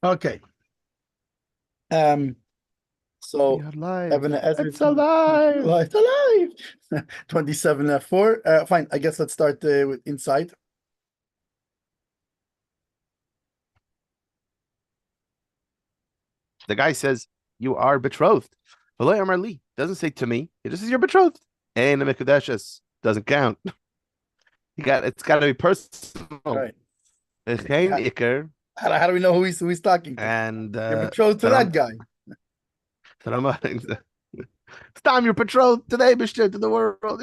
Okay. So Ehven Haezer, It's alive. It's alive. 27-4. Fine. I guess let's start with inside. The guy says, "You are betrothed." V'lo amar li. Doesn't say to me. It just says you're betrothed. And the Mekudeshes doesn't count. It's got to be personal. Right. Iker. How do we know who he's talking to? And you're betrothed to that guy. It's time you're betrothed today, Mr. to the world.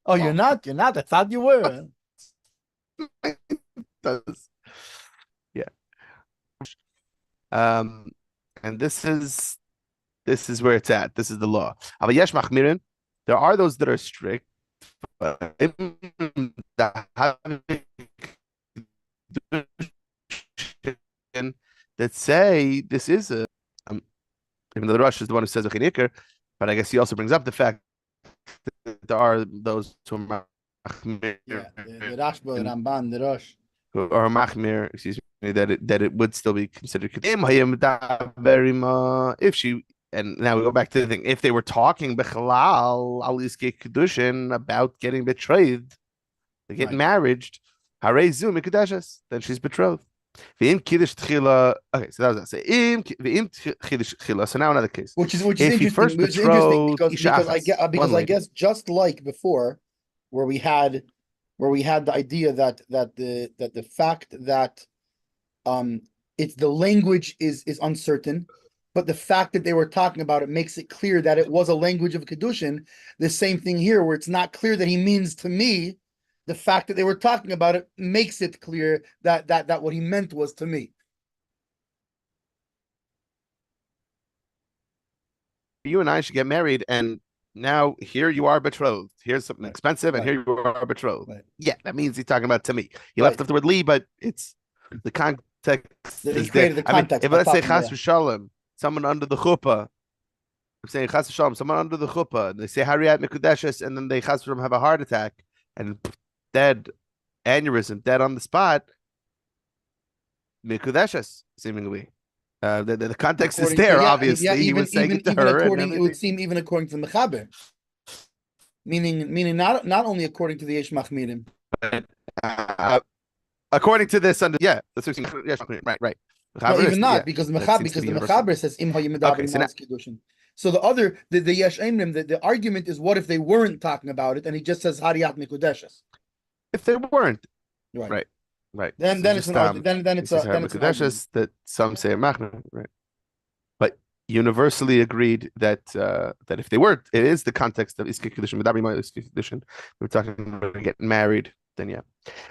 Oh, you're not. You're not. I thought you were. Yeah. And this is where it's at. This is the law. There are those that are strict, but that say this is a even though the Rush is the one who says a chinikr, but I guess he also brings up the fact that there are those who are machmir, the Rashba, Ramban, the Rush, or machmir, excuse me, that it would still be considered if she. And now we go back to the thing. If they were talking bechalal Kiddushin about getting betrothed, they get married, then she's betrothed. Okay, so that was that. So now another case, which is interesting. Because I guess just like before, where we had the idea that the fact that it's the language is uncertain, but the fact that they were talking about it makes it clear that it was a language of Kiddushin. The same thing here, where it's not clear that he means to me. The fact that they were talking about it makes it clear that what he meant was to me. You and I should get married, and now here you are betrothed. Here's something expensive, and here you are betrothed. Right. Yeah, that means he's talking about to me. He left off the word li, but it's the context. Is there. The context. If let's say chas v'shalom, someone under the chuppah, I'm saying chas v'shalom, someone under the chuppah, and they say hariyat mikudeshes, and then they chas v'shalom have a heart attack and dead aneurysm, dead on the spot. Mikudeshes, seemingly. The context is there, obviously. He was saying it to her. It would seem even according to the Mechaber. Meaning not only according to the Yesh Machmirim. According to this, that's right. No, even not, because the Mechaber says Im Kiddushin. So the Yesh Emrim, the argument is, what if they weren't talking about it, and he just says Hariyat Mikudeshes? If they weren't, right. Then it's an argument. Then it's that some say machmir, right? But universally agreed that if they were, it is the context of iskei Kiddushin. Kiddushin. We're talking about getting married. Then yeah.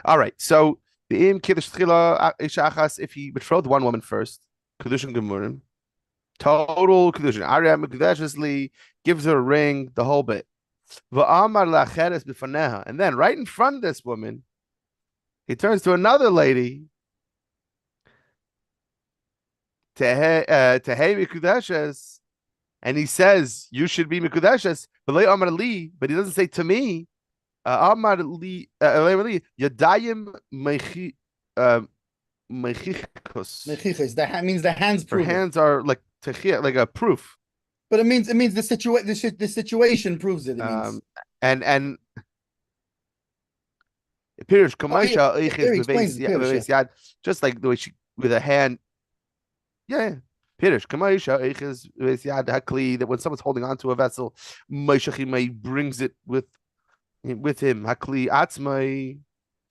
All right. So the im kiddush tchila ishachas, if he betrothed one woman first, Kiddushin gemurim, total Kiddushin. Arya mikudeshesli gives her a ring, the whole bit. Va'amar lacheres b'faneha, and then right in front of this woman, he turns to another lady. Tehei mikudeshes, and he says, "You should be mikudeshes." But he doesn't say to me. Amar li yadayim mechichos. That means the hands. Her hands are like a proof. But it means the situation proves it. It means. And just like the way she with a hand. Yeah. Pirish that when someone's holding onto a vessel, Moshe brings it with him. Hakli atzmai.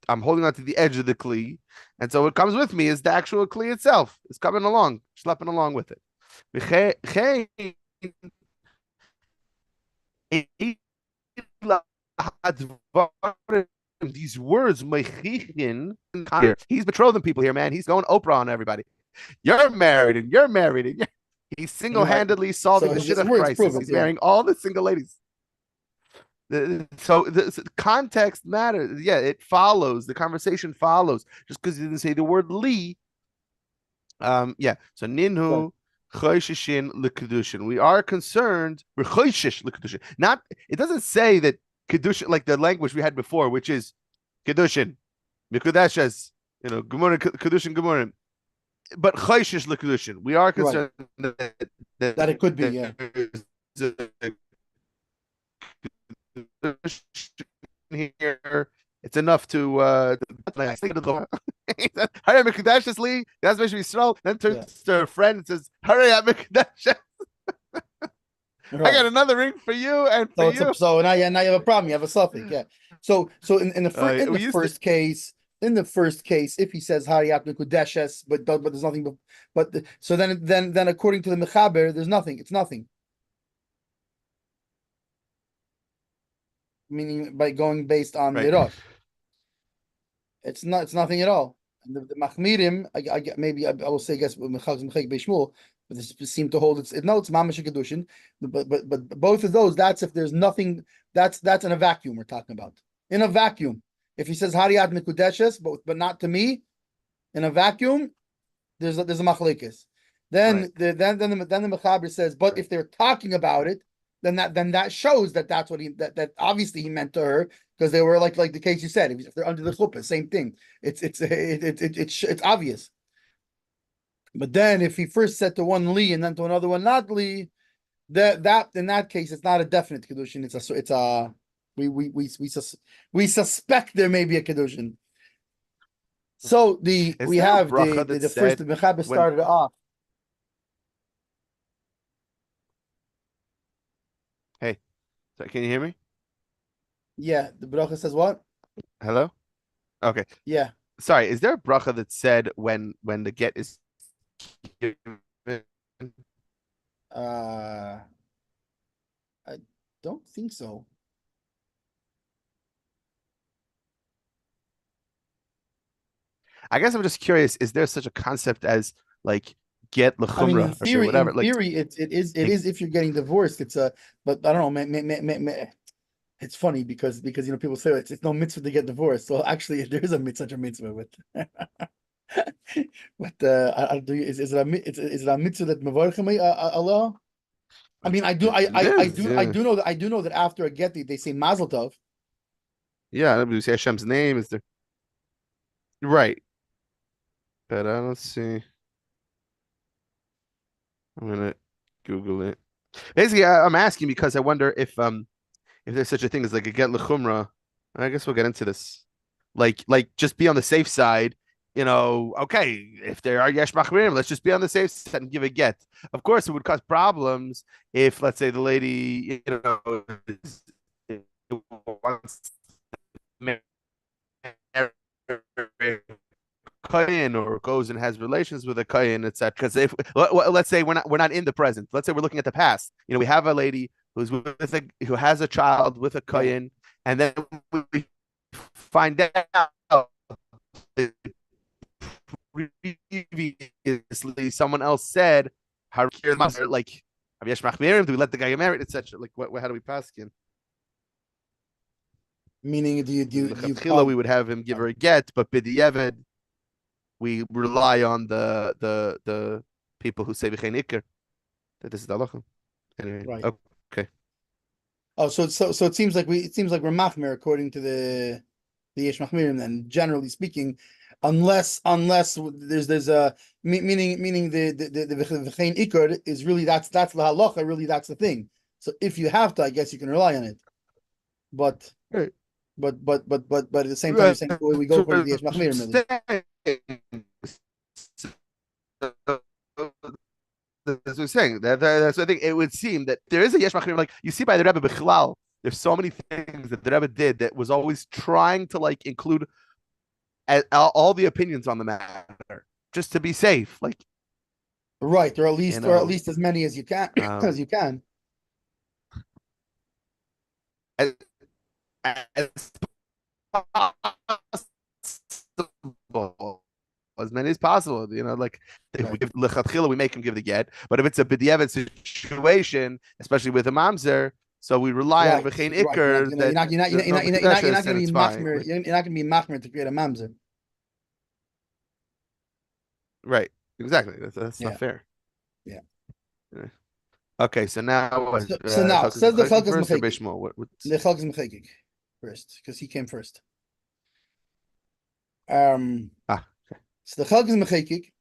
I'm holding onto the edge of the kli, and so what comes with me is the actual kli itself. It's coming along, schlepping along with it. These words, he's betrothing people here, man. He's going Oprah on everybody. You're married, and you're married, and he's single-handedly solving the shit of crisis. He's marrying all the single ladies. So the context matters. Yeah, it follows. The conversation follows. Just because he didn't say the word li. Yeah. So ninhu choishishin l'kedushin. We are concerned. We're choishish l'kedushin. Not. It doesn't say that kedushin like the language we had before, which is kedushin, mikudeshes. Gemurim kedushin gemurim. but chayshish l'kedushin. We are concerned that it could be, yeah. Here, it's enough to I think hurry Mikdashesli, that's basically slow, then turns to a friend and says, hurry up Mikdash. I got another ring for you and for you. So now you have a problem, you have a suffix, yeah. So in the first case, if he says Hariyat Mikudeshes, but there's nothing so then according to the Mechaber, there's nothing, it's nothing. Meaning by going based on the Rosh. It's nothing at all. And the Machmirim, I will say, I guess, but this seem to hold it's Mamash Kiddushin, but both of those, that's if there's nothing, that's in a vacuum we're talking about. In a vacuum. If he says Hariyat Mikudeshes, but not to me, in a vacuum, there's a machlekes. Then the Mechaber says, but if they're talking about it, then that shows that's what that obviously he meant to her, because they were like the case you said, if they're under the chuppah, same thing. It's obvious. But then if he first said to one li and then to another one not li, that in that case it's not a definite kiddushin. We suspect there may be a kiddushin. So the first Mechaber started off. Hey, so can you hear me? Yeah, the bracha says what? Hello? Okay. Yeah. Sorry, is there a bracha that said when the get is given? I don't think so. I guess I'm just curious, is there such a concept as like get l'chumra, I mean, in theory, or whatever? In theory, it is if you're getting divorced. But I don't know. It's funny because people say it's no mitzvah to get divorced. So actually, there is such a mitzvah with. But is it a mitzvah that mevarchim Allah? I mean, I do know that after a get they say Mazel Tov. Yeah, we say Hashem's name is there. Right. But I don't see. I'm gonna Google it. Basically, I'm asking because I wonder if there's such a thing as like a get l'chumra. I guess we'll get into this. Like just be on the safe side. Okay, if there are yesh machmirim, let's just be on the safe side and give a get. Of course, it would cause problems if, let's say, the lady, wants Kayin or goes and has relations with a Kayin, etc. Because if let's say we're not in the present, let's say we're looking at the past. We have a lady who has a child with a Kayin, and then we find out previously someone else said, "How like do we let the guy get married, etc." Like how do we pass again? Meaning, we would have him give her a get, but b'diavad we rely on the people who say v'chein ikar that this is the halacha. Anyway, right? Okay. Oh, so it seems like we're machmir according to the yesh machmirim. Then, generally speaking, unless there's a meaning the v'chein ikar is really that's the halacha. Really, that's the thing. So if you have to, I guess you can rely on it. But. Right. But at the same time, you're saying we go for the yesh machmirim. That's what I'm saying. That's what I think. It would seem that there is a yesh machmirim. Like you see by the Rebbe Bichlal, there's so many things that the Rebbe did that was always trying to include all the opinions on the matter, just to be safe. Right, or at least as many as you can, as you can. As many as possible, if we give lechatchila, we make him give the get. But if it's a b'diavad situation, especially with a mamzer, so we rely on v'chein ikar. You're not going to be machmir. You're not going to be machmir to create a mamzer. Right. Exactly. That's not fair. Yeah. Okay. So now, so now says the Hilchos mechekik. The Hilchos mechekik first, because he came first. Okay. So the Hilchos mechekik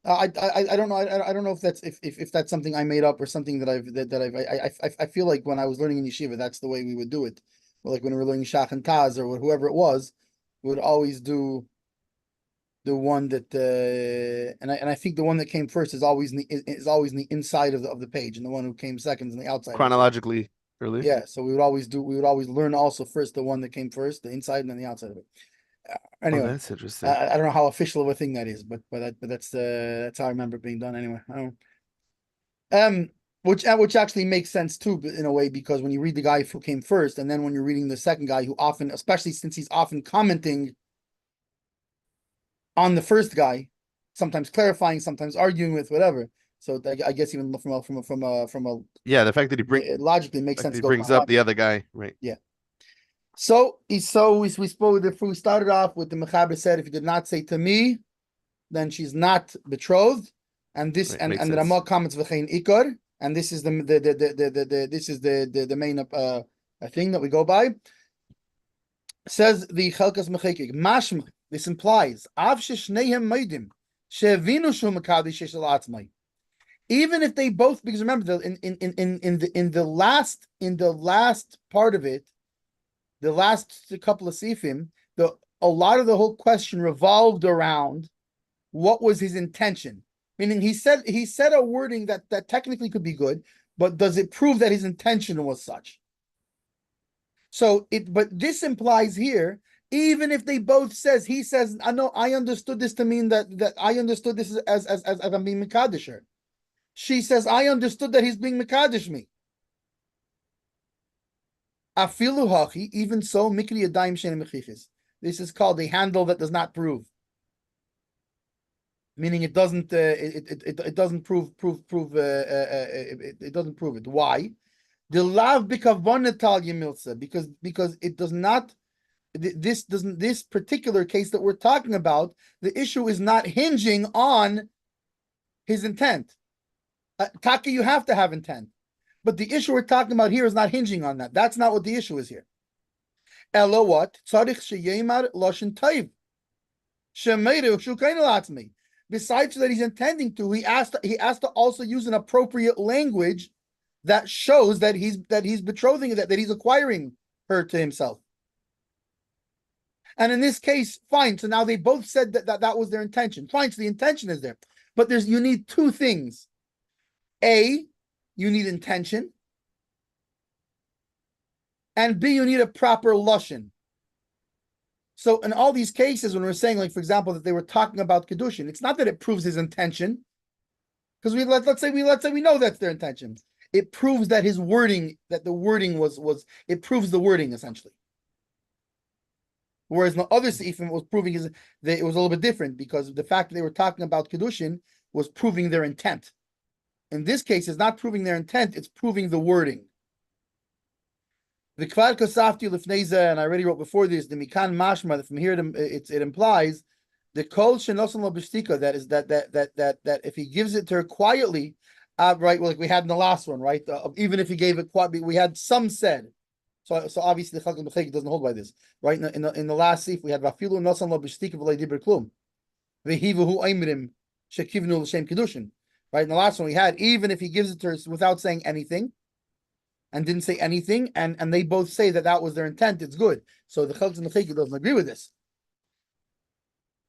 I don't know. I don't know if that's something I made up or something I feel like when I was learning in yeshiva, that's the way we would do it. Or like when we were learning Shach and Taz or whoever it was, we would always do the one that and I think the one that came first is always in the inside of the page, and the one who came second is in the outside. Chronologically early. Yeah, so we would always learn also first the one that came first, the inside, and then the outside of it. Anyway, that's interesting. I don't know how official of a thing that is, but that's how I remember it being done. Anyway, I don't. Which actually makes sense too, in a way, because when you read the guy who came first, and then when you're reading the second guy who often, especially since he's often commenting on the first guy, sometimes clarifying, sometimes arguing with whatever. So I guess even from a yeah, the fact that it logically makes sense. He brings up the other guy, right? Yeah. So we started off with the Mechaber said, if you did not say to me, then she's not betrothed, and this and the Ramah comments v'chein ikar, and this is the main thing that we go by. Says the Chelkas Mechekik, mashma. This implies av sheshnehem meidim shevinu shu mekadosh shel atzmai. Even if they both, because remember in the last part of it, the last couple of sifim, a lot of the whole question revolved around what was his intention. Meaning he said a wording that technically could be good, but does it prove that his intention was such? But this implies here, even if they both he says, I know I understood this to mean that I understood this as I'm being Mekadisher. She says, I understood that he's being Mekadish me. Afilu hachi, even so, mikri yadayim she'en mechichis. This is called a handle that does not prove. Meaning it doesn't it doesn't prove it doesn't prove it. Why? The lav bikavonatal yemilsa, because it does not. This particular case that we're talking about, the issue is not hinging on his intent. Taka, you have to have intent. But the issue we're talking about here is not hinging on that. That's not what the issue is here. Elo what? Tzarich sheyemar loshen taiv. Shemeiru shukain alatzmi. Besides that he's intending to, he has to also use an appropriate language that shows that he's betrothing, that he's acquiring her to himself. And in this case, fine. So now they both said that was their intention. Fine, so the intention is there. But you need two things. A, you need intention. And B, you need a proper lashon. So in all these cases, when we're saying, like, for example, that they were talking about Kiddushin, it's not that it proves his intention. Because let's say we know that's their intention. It proves that his wording, that the wording was it proves the wording essentially. Whereas the other seifim was proving it was a little bit different, because the fact that they were talking about Kiddushin was proving their intent. In this case, it's not proving their intent, it's proving the wording. The kvar kasafti lifneza, and I already wrote before this, the mikan mashma, that from here it implies the kol shenosan lo b'shtika, that is that if he gives it to her quietly, right, like we had in the last one, right? Even if he gave it quietly, we had some said. So obviously the Chalkan B'chek doesn't hold by this, right? In the last sif we had vafilu nosan lo b'shtika v'lei diber klum, v'hivuhu aimrim shekivnu l'shem Kiddushin. Right, in the last one we had, even if he gives it to her without saying anything, and didn't say anything, and they both say that was their intent, it's good. So the Chalkan B'chek doesn't agree with this,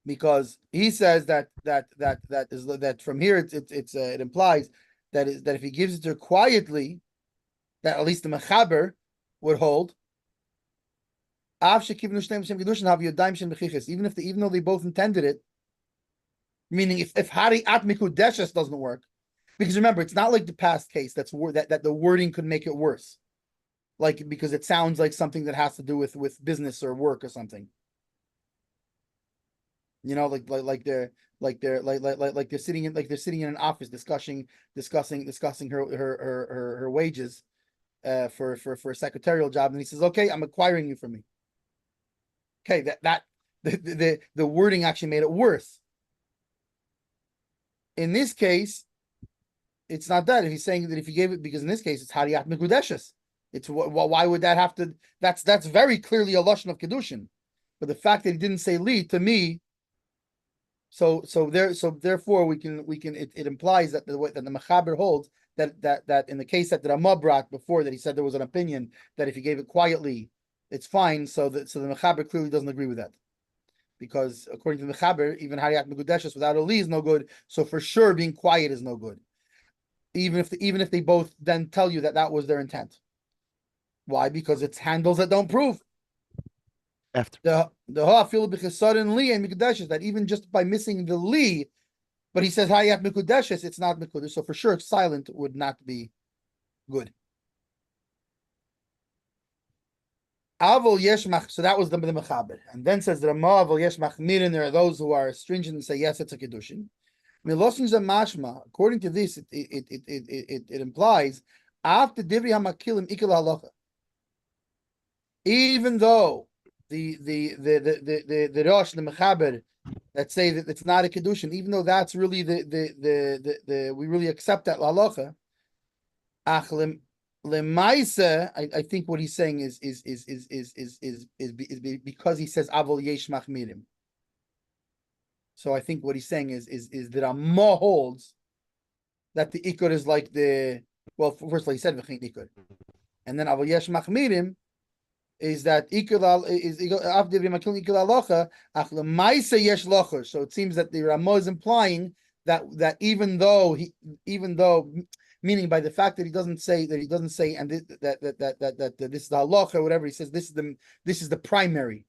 because he says that from here it implies that if he gives it to her quietly, that at least the Mechaber would hold. Even though they both intended it, meaning if Hari at Mikudeshes doesn't work, because remember, it's not like the past case that the wording could make it worse, like, because it sounds like something that has to do with business or work or something. You know, like they're sitting in an office discussing her wages for a secretarial job, and he says, okay, I'm acquiring you from me. Okay, the wording actually made it worse. In this case, it's not that. If he's saying that if he gave it, because in this case it's Hariyat Mekudeshes. It's why would that have to? That's very clearly a lashon of Kiddushin. But the fact that he didn't say li, to me, So therefore we can it implies that the way that the Mechaber holds that in the case that the Ramah brought before, that he said there was an opinion that if you gave it quietly, it's fine. So the Mechaber clearly doesn't agree with that, because according to the Mechaber, even Hariyat Megudeshes without Oli is no good. So for sure, being quiet is no good, even if they both then tell you that was their intent. Why? Because it's handles that don't prove. After The ha'afilu b'chesarin li and mikudeshes, that even just by missing the li, but he says hayat mikudeshes, it's not mikudesh. So for sure, silent would not be good. Avol yesh mach. So that was the mechaber, and then says the Ramah avol yesh machmirin. There are those who are stringent and say yes, it's a kiddushin. Miloshin mashma. According to this, it implies after divri hamakilim ikil halacha. Even though the Rosh, the Mechaber, that say that it's not a Kiddushin, even though that's really the we really accept that halacha. I think what he's saying is because he says Avol Yesh Machmirim. So I think what he's saying is that Ramah holds that the Ikur is like the, well, first of all he said V'chein Ikur, and then Avol Yesh Machmirim is that Ikur is after Makil Ikur Alocha Ach Lemaisa Yesh Locher. So it seems that the Ramah is implying that even though meaning by the fact that he doesn't say and that this is the halacha or whatever, he says this is the primary.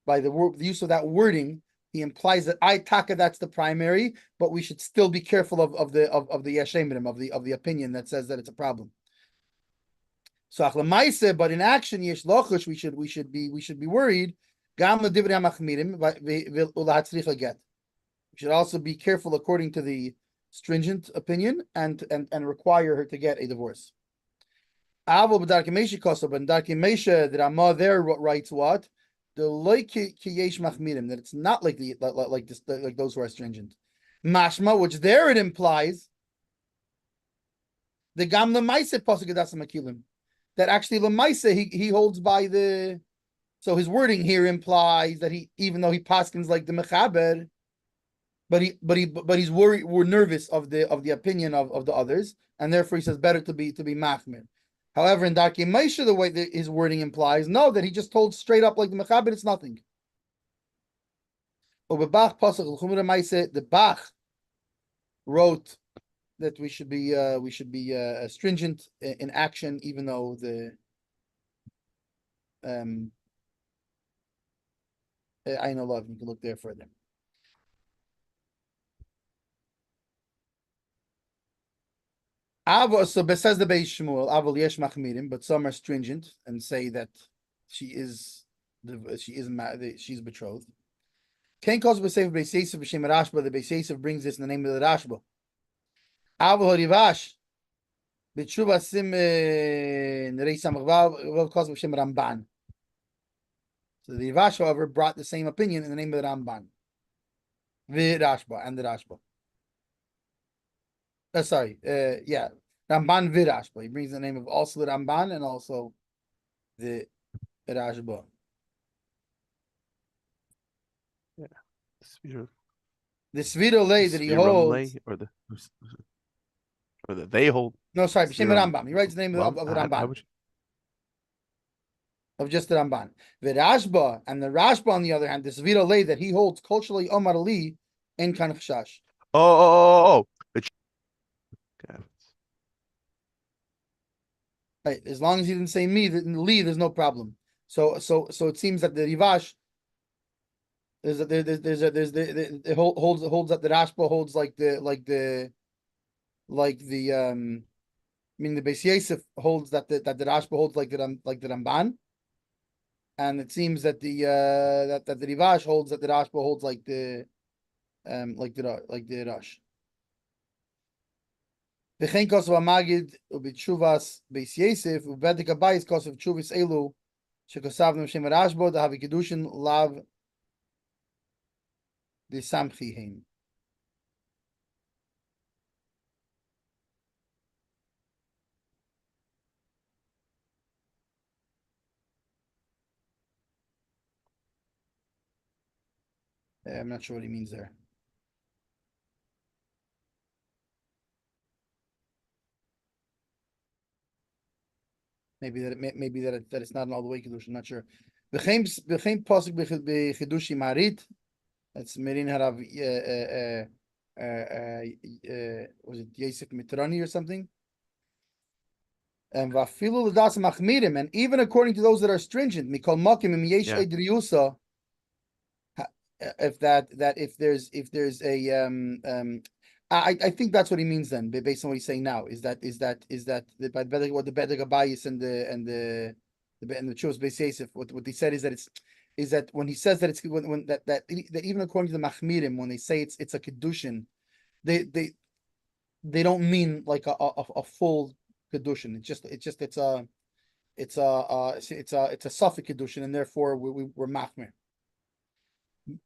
By the use of that wording, he implies that taka that's the primary, but we should still be careful of the yeshemim, of the opinion that says that it's a problem. So achlamaisa, but in action yesh lochush, we should be worried. Gam l'divrei hamachmirim v'ulahatzricha get. We should also be careful according to the stringent opinion and require her to get a divorce. Avol b'darkei Meisha koso, but in darkei Meisha, the Ramah there writes what? The loy ki yesh machmirim, that it's not like like those who are stringent. Mashma, which there it implies the gam l'maisa pasuk adasa makilim, that actually l'maisa he holds by the. So his wording here implies that he, even though he paskins like the mechaber, but he's worried. We're nervous of the opinion of the others, and therefore he says better to be machmir. However, in darkei Meisha, the way that his wording implies, no, that he just told straight up like the mechaber, it's nothing. The Bach wrote that we should be stringent in action, even though the I know love. You can look there further. So besides the Beis Shmuel, Avol Yesh Machmirim, but some are stringent and say that she's betrothed. Ken calls Beseif Beis Yosef b'Shem Rashba. The Beis Yosef brings this in the name of the Rashba. Avol Harivash b'Tshuva Sim Nerei Samachvav calls b'Shem Ramban. So the Rivash, however, brought the same opinion in the name of the Ramban, the Rashba. Ramban Virashba. He brings the name of also the Ramban and also the Rashba. Yeah. The Svira lay that he holds, or that they hold. No, sorry, B'Shem Rambam. He writes the name of the Ramban. Of just the Ramban. The Rashba, and the Rashba on the other hand, the Svira lay that he holds culturally Omar Ali in Kan Chashash. Oh. Right. As long as he didn't say me, Lee, there's no problem. So it seems that the Rivash holds that the Rashba holds like the meaning the Beis Yosef holds that the Rashba holds like the Ramban, and it seems that the Rivash holds that the Rashba holds like the Rosh. V'chein kosav Amagid u'b'tshuvas Beis Yosef u'Hatzvi-Bais kosav tshuvas elu shekosavnu b'Shem Rashba the havi Kiddushin lav the samchihin. I'm not sure what he means there. Maybe that it's not an all the way Kiddushin. I'm not sure. V'chein pasuk b'chidushi marit. That's Merin Harav. Was it Yosef Mitrani or something? And vafilu l'das machmirim, and even according to those that are stringent, mikol makim im yesh idriyusa. If there's a I think that's what he means then, based on what he's saying now. Is that what the Bedek Abayis and the Chuvas Beis Yosef, what they said is that when he says that it's when that even according to the Machmirim, when they say it's a Kiddushin, they don't mean like a full Kiddushin. It's a suffix Kiddushin, and therefore we're Machmir.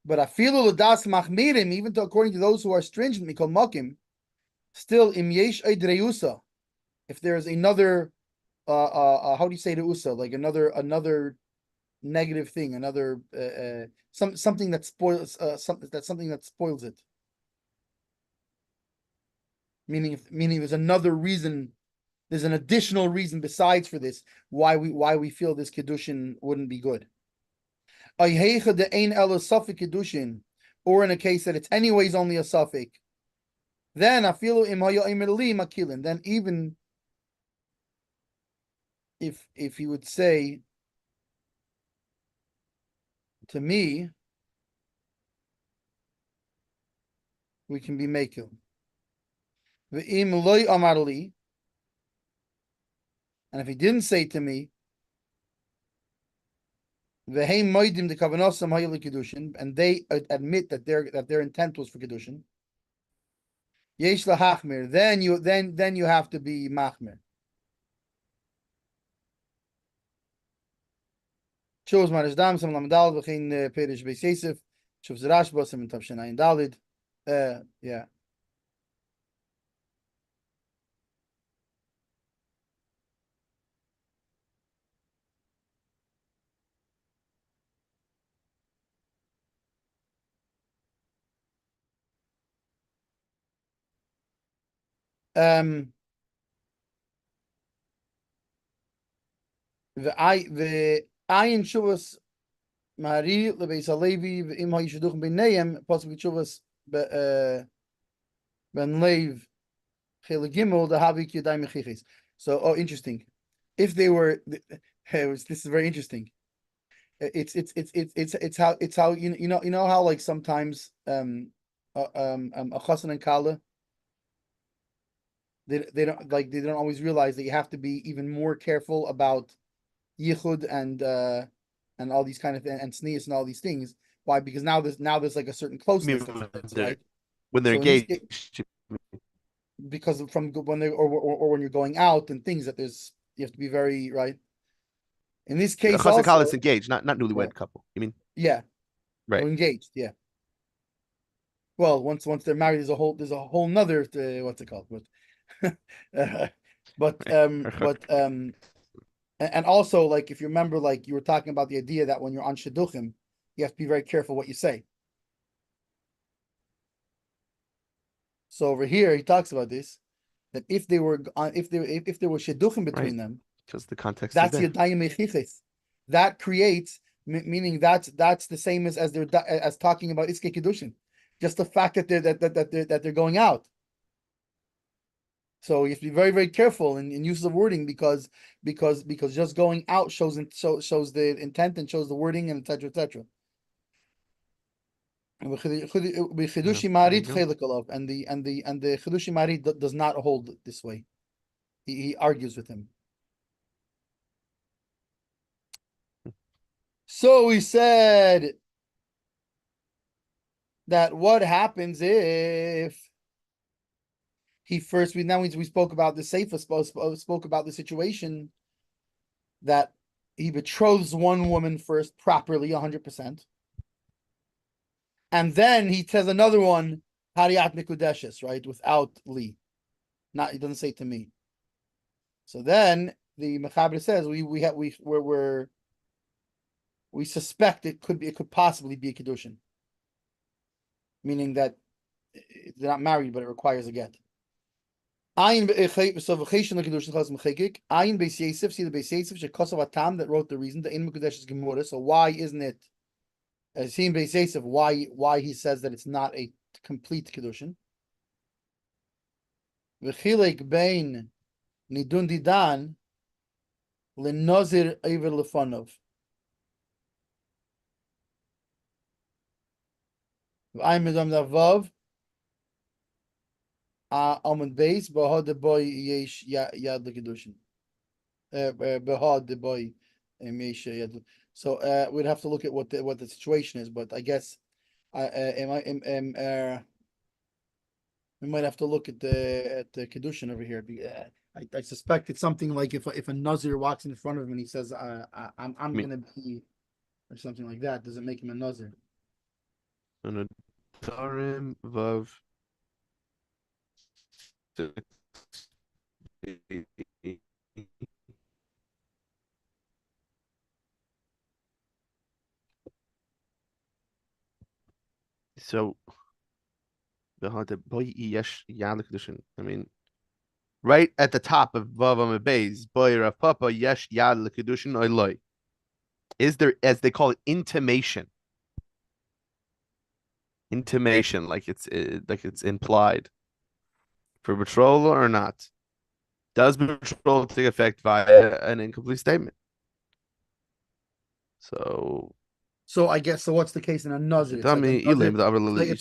But afilu l'das machmirim, even according to those who are stringent, mikol makim, still im yesh idreusa. If there is another, how do you say the usa? Like another negative thing, another something that spoils something that spoils it. Meaning there's another reason, there's an additional reason besides for this why we feel this Kiddushin wouldn't be good. Or in a case that it's anyways only a suffix, then then even if he would say to me, we can be makil. And if he didn't say to me, and they admit that their intent was for Kiddushin, yesh lahachmir, then you have to be machmir. Shows Marishdam Sam Lamdal v'chein Perish Beis Yosef Shows Rashba Sam Tavshin Dalid. Yeah. The ayin shuvas Mari lebeis Alevi v'im ha'yishaduchim b'neihem possibly shuvas ben leiv chelegimel the havi kiyadai mechiches. So interesting. If they were, this is very interesting. It's how you know how like sometimes a chassan and kala, they don't always realize that you have to be even more careful about yichud and all these kind of and sneas and all these things. Why? Because now there's like a certain closeness, right? When they're engaged, because from when they or when you're going out and things that you have to be very right. In this case, the chassan is engaged, not newlywed couple. You mean? Yeah, right. They're engaged. Yeah. Well, once they're married, there's a whole nother what's it called? And also, like, if you remember, like, you were talking about the idea that when you're on shidduchim, you have to be very careful what you say. So over here, he talks about this, that if there were shidduchim between them, because the context that's yadayim mechiches. That creates, meaning that's the same as they're as talking about iske kiddushin. Just the fact that they're going out. So you have to be very, very careful in use of wording because just going out shows the intent and shows the wording and etc. etc. And the Chidushi Marit does not hold this way. He argues with him. So he said that what happens if we spoke about the Sefer, spoke about the situation that he betroths one woman first properly 100%. And then he says another one, Hariyat Mikudeshes, right? Without Li. He doesn't say to me. So then the Mechaber says we suspect it could possibly be a Kiddushin. Meaning that they're not married, but it requires a get. Ayin so v'cheishin l'kedushin chas mechekik. Ayin Beis Yosef, see the Beis Yosef shekosav atam that wrote the reason the in mekudesh is gemura. So why isn't it? Seeing Beis Yosef, why he says that it's not a complete Kiddushin. V'chilek bein nidun didan l'nozir eiver lefanov. V'ayim medam davav amud beis b'had the boy yesh yad l'Kiddushin. B'had the boy yesh yad. So we'd have to look at what the situation is, but I guess we might have to look at the Kiddushin over here. I suspect it's something like if a Nazir walks in front of him and he says, "I'm gonna be," or something like that. Does it make him a Nazir? Vav. So, I mean, right at the top of Vav Amud Beis, Boy Rav Papa Yesh Yad L'Kiddushin Oiloi. Is there, as they call it, intimation? Intimation, like it's implied for betrothal or not? Does betrothal take effect via an incomplete statement? So I guess what's the case in a Nazir? It's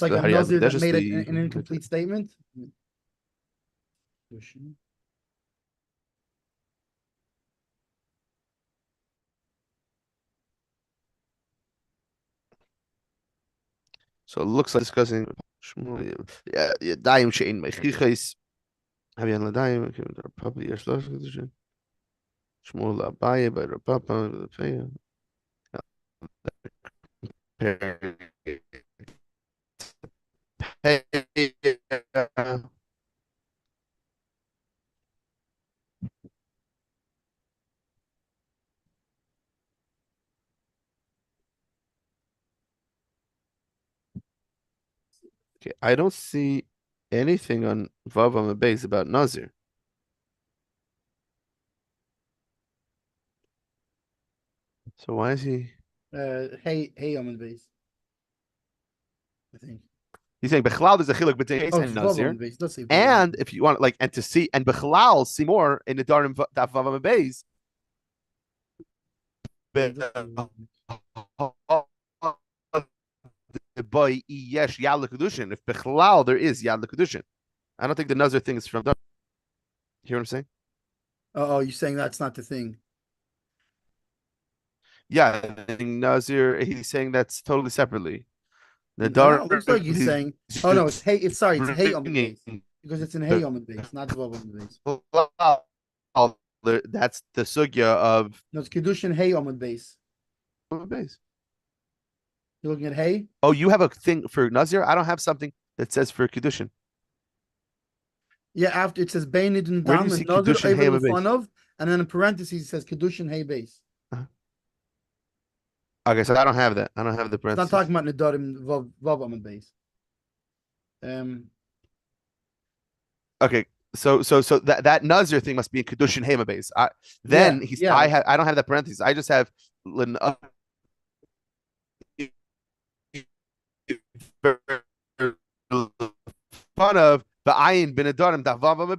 like a Nazir that made an incomplete statement. So it looks like discussing Daim Shein Mechichais. Have you on Daim? Probably your Shmuel Abaye by Rapapa. Okay, I don't see anything on Vav Amud Beis about Nazir. So why is he? Hey, Amud Beis. I think he's saying Bechlal is a chiluk between Case and Nazir. And if you want, like, and to see and Bechlal see more in the Darim Vav Amud Beis. Boy, yesh yad l'kedushin. If Bechlal there is yad l'kedushin, I don't think the Nazir thing is from. You hear what I'm saying? Oh, you're saying that's not the thing. Yeah, I think Nazir. He's saying that's totally separately. The Dar. Looks like he's saying. Oh no, it's hey. It's sorry. It's hey on the base because it's in hey on the base, not Vav on the base. That's the sugya of. No, it's Kiddushin hey on the base. Base. You're looking at hey. Oh, you have a thing for Nazir? I don't have something that says for Kiddushin. Yeah, after it says Beinid and Where do you see Kiddushin hey of, and then in parentheses it says Kiddushin hey base. Okay, so I don't have that. I don't have the parentheses. It's not talking about Nedarim Vav on base. Okay, so that Nazir thing must be in Kiddushin hey base. Then he's I don't have that parentheses. I just have fun of the ayin bin adarim davav.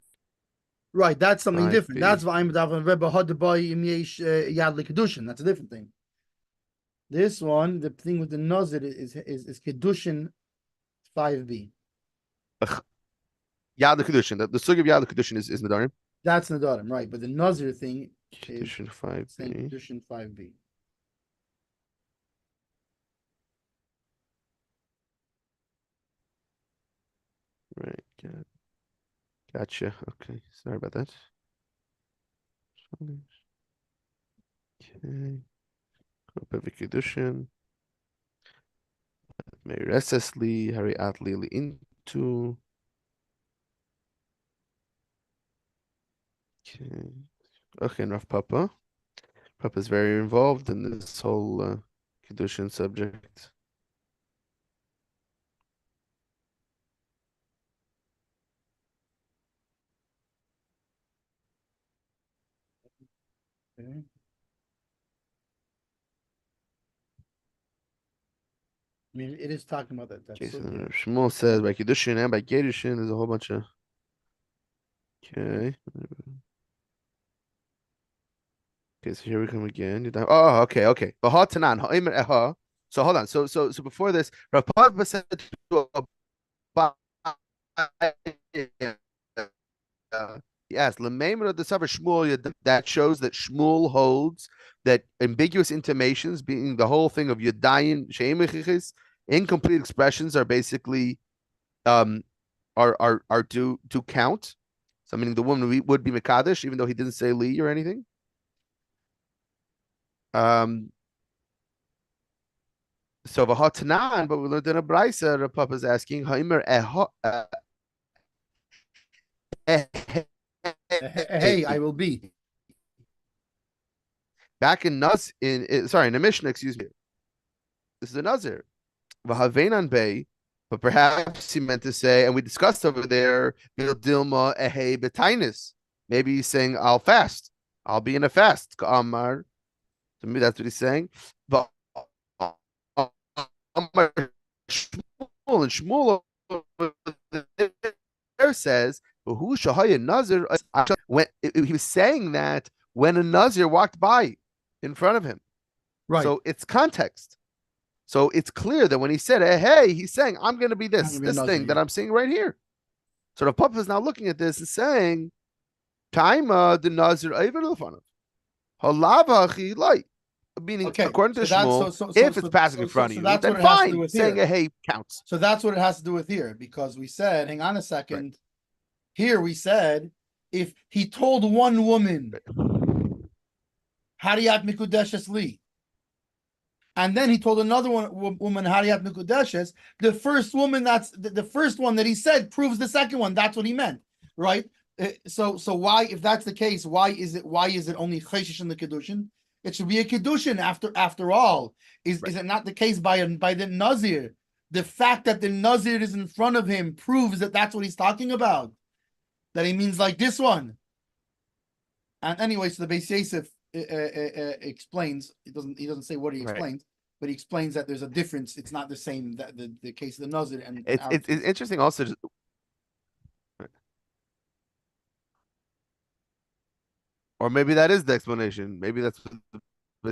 Right, that's something different. That's why I'm davav Rebbe had the boy im yesh yad l'kedushin. That's a different thing. This one, the thing with the Nazir is Kiddushin 5b. Yad l'kedushin. The sugya of yad l'kedushin is nadarim. That's nadarim, right? But the Nazir thing Kiddushin 5b. Kiddushin 5b. Right, gotcha. Okay, sorry about that. Okay, Pfeffer Kiddushin. Mary Resesli, Harry Atli into. Okay, and Rav Papa. Papa is very involved in this whole Kiddushin subject. mean, it is talking about that. Okay, so Shmuel says by Kiddushin and by Kiddushin, there's a whole bunch of. Okay. Okay, so here we come again. Oh, okay. So hold on. So before this, Rav Papa said to yes, that shows that Shmuel holds that ambiguous intimations, being the whole thing of Yadayin, incomplete expressions are basically are to count. So meaning the woman would be Mekadesh, even though he didn't say Li or anything. So v'hatanan, but we learned in a brisa. Rav Papa is asking, Haezer hey, I will be back in Naz in the Mishnah. Excuse me. This is a Nazir. V'havenan Bay, but perhaps he meant to say, and we discussed over there, Dilma ehe betainis. Maybe he's saying, I'll fast. I'll be in a fast. Amar. To me, that's what he's saying. But Shmuel there says, who shahaya Nazir? When he was saying that when a Nazir walked by in front of him. Right. So it's context. So it's clear that when he said, hey, he's saying, I'm going to be this thing that I'm seeing right here. So the Papa is now looking at this and saying, Taima the Nazir Ehven lefanov. Halava light. Meaning, according to Shmuel, if it's passing in front of you, then fine, saying a hey counts. So that's what it has to do with here, because we said, hang on a second, right. Here we said, if he told one woman, Hariyat Mikudeshes Li, and then he told another woman, Hariyat Mikudeshes, the first woman, that's the first one that he said proves the second one. That's what he meant, right? So why, if that's the case, why is it only Cheshish in the Kiddushin? It should be a Kiddushin after all. Is it not the case by the Nazir? The fact that the Nazir is in front of him proves that that's what he's talking about. That he means like this one. And anyway, so the Beis Yosef explains, he doesn't say what he explains, but he explains that there's a difference. It's not the same, that the case of the Nazir. And it's interesting also. Or maybe that is the explanation. Maybe that's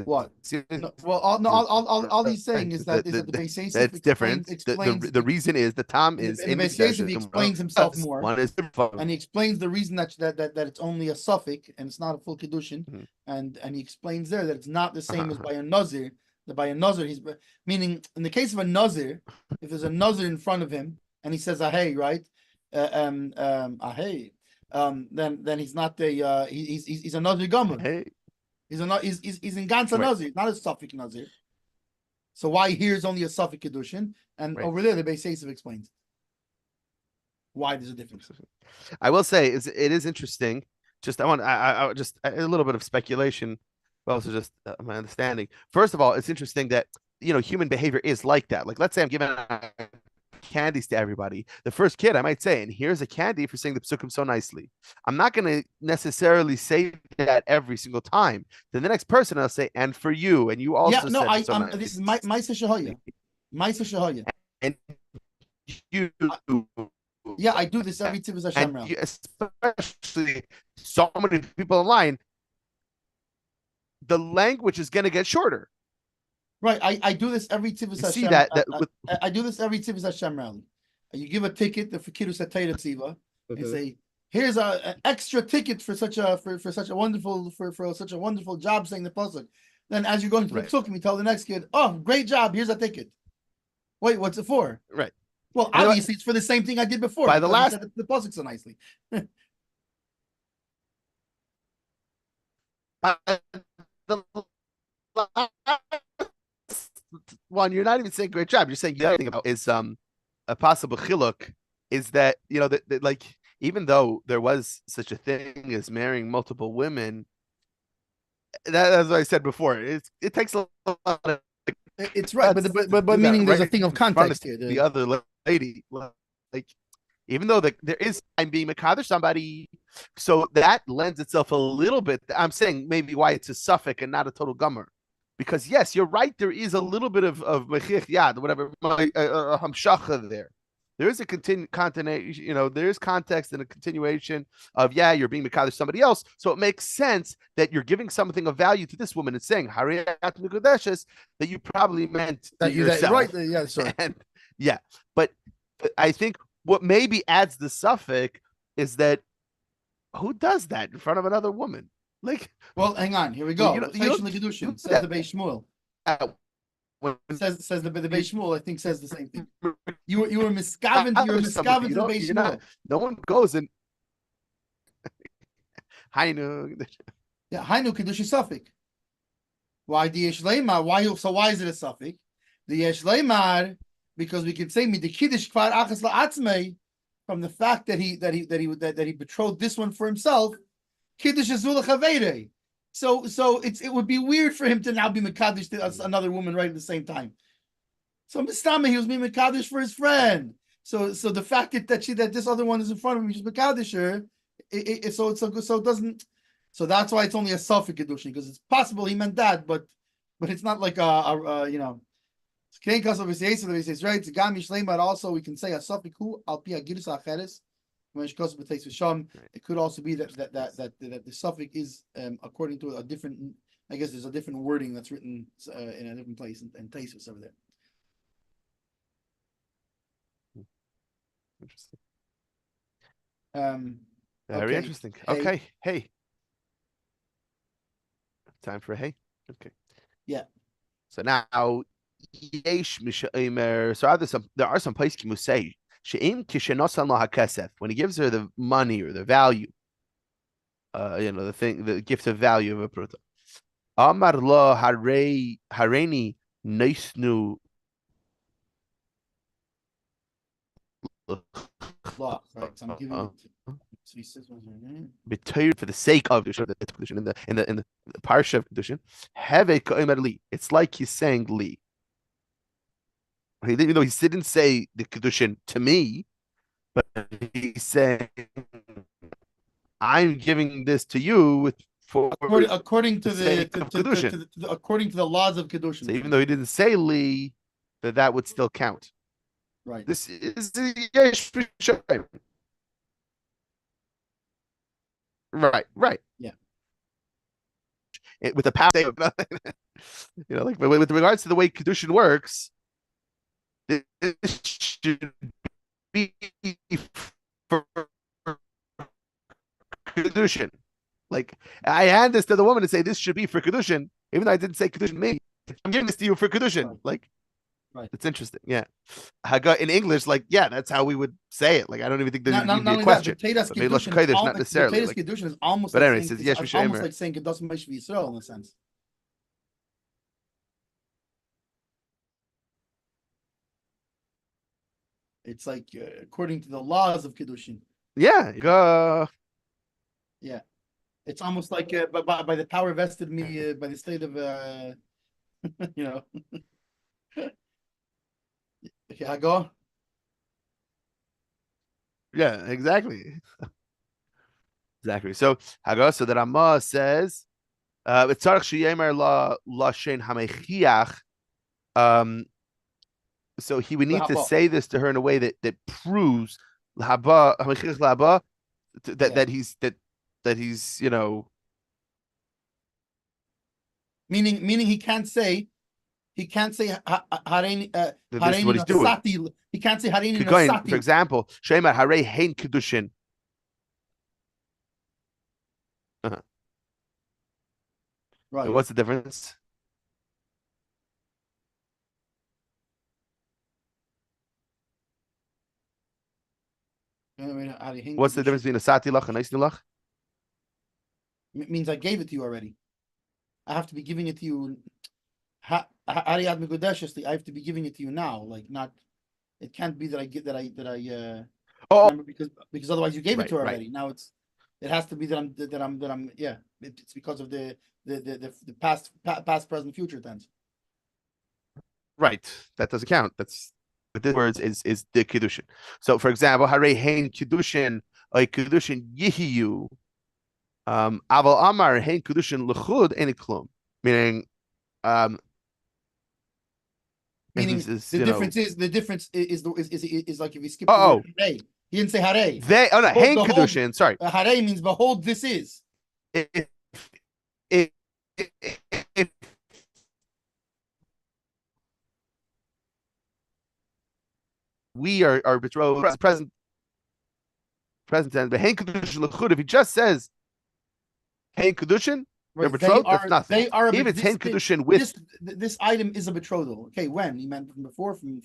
what. No, well, all he's saying is that the Beis Yosef that's different. The reason is the Tom is in the Beis Yosef, he explains himself more, and he explains the reason that it's only a suffix and it's not a full Kiddushin, and he explains there that it's not the same as by a Nazir. That by a Nazir, he's meaning in the case of a Nazir, if there's a Nazir in front of him and he says ahei, right? Ahei. Then he's not the he's a Nazir Gomer. Hey. He's in Gansa Nazir, not a Suffolk Nazir. So why here's only a Suffolk Kiddushin, and over there the Beis Yosef explains why there's a difference. I will say it is interesting. Just I just a little bit of speculation, but also just my understanding. First of all, it's interesting that human behavior is like that. Like let's say I'm giving candies to everybody. The first kid I might say, and here's a candy for saying the psukim so nicely. I'm not going to necessarily say that every single time. Then the next person I'll say, and for you, and you also. Yeah, no, this is my Shahoya. And you. Yeah, I do this every Tivus Hashem round. Especially so many people online, the language is going to get shorter. Right, I do this every Tivus Hashem. See that I do this every Tivus Hashem rally. You give a ticket for Kiddushin Tziva, and say, "Here's an extra ticket for such a wonderful job saying the pasuk." Then, as you're going through the psukim, you tell the next kid, "Oh, great job! Here's a ticket." Wait, what's it for? Right. Well, obviously, it's for the same thing I did before. By the last, the pasuk so nicely. One, you're not even saying great job. You're saying the other thing about is a possible chiluk is that that like even though there was such a thing as marrying multiple women, that's what I said before. It takes a lot of. It's right, but meaning there's a thing of context here. The other lady, like even though there is I'm being mekadosh somebody, so that lends itself a little bit. I'm saying maybe why it's a suffix and not a total gummer. because yes, you're right. There is a little bit of mechich yad, whatever, hamshacha there. There is a continuation, there is context and a continuation of, you're being mekadosh somebody else. So it makes sense that you're giving something of value to this woman and saying, Hariyat Mikudeshes, that you probably meant to yourself. Right, yeah, sorry. But I think what maybe adds the suffix is that who does that in front of another woman? Like, well, hang on, here we go. Kiddushin says the Beis Shmuel. Says the Beis Shmuel, I think, says the same thing. You were miskaven to the Beis Shmuel. No one goes and Hainu. Yeah, Hainu Kiddushin suffix. Why the Yesh Leimar? Why is it a suffix? The Yesh Leimar, because we can say the Kiddush Kvar Achas La'atzmei, from the fact that he betrothed this one for himself. Kiddush Azul Chaveirei. So it would be weird for him to now be Mekadosh to another woman right at the same time. So Mistama, he was being Mekadosh for his friend. So the fact that this other one is in front of him, he's Mekadosh her, so it doesn't. So that's why it's only a suffix Kiddushin, because it's possible he meant that, but it's not like also we can say a suffix who al pi agirus acheres. It could also be that the suffix is according to a different. I guess there's a different wording that's written in a different place and Taisus over there. Interesting. Very interesting. Okay. Hey. Time for a hey. Okay. Yeah. So now, so there are some places who say when he gives her the money or the value, the gift of value of a pruta. Amar lo hareni neisnu. Right, so I'm giving for the sake of Kiddushin in the parsha of Kiddushin. It's like he's saying li. He didn't say the Kiddushin to me, but he's saying I'm giving this to you according to the laws of Kiddushin. So even though he didn't say li, that would still count. Right. This is the Right. Yeah. With the power, like with regards to the way Kiddushin works, this should be for Kiddushin. Like, I hand this to the woman and say this should be for Kiddushin, even though I didn't say Kiddushin me. I'm giving this to you for Kiddushin. Right. It's interesting. Yeah. In English, that's how we would say it. Like, I don't even think there's a question. Not necessarily. Kiddushin is almost but anyway, it's almost like saying Kedos Meish Yisrael in a sense. It's like according to the laws of Kiddushin. Yeah. Yeah. It's almost like by the power vested me by the state of Hagar. Yeah, exactly. Exactly. So Hagar, so the Rama says, so he would need to say this to her in a way that proves that he's meaning he can't say Harein Nasati. He can't say Harein Nasati. For example, Shema Harei Hein Kiddushin. Right. So what's the difference? What's the difference between a Sati Lach and a Lach? It means I gave it to you already. I have to be giving it to you. I have to be giving it to you now. Not, it can't be that I get that I remember because otherwise you gave it to her already. Right. Now it has to be that I'm it's because of the past, present, future tense. Right. That doesn't count. That's with the words is the Kiddushin. So for example, Harei Hein Kiddushin or Kiddushin Yihiyu. Aval Amar Hein Kiddushin Lechud Eniklum. Meaning Meaning the difference is like if you skip the word hare. He didn't say hare. No, hein Kiddushin, sorry. Hare means behold, this is. If we are betrothed, present tense, but hein Kiddushin l'chud, if he just says hein Kiddushin, they're betrothed, that's nothing. They are even it's hein Kiddushin with this item is a betrothal. Okay, when? He meant from before, from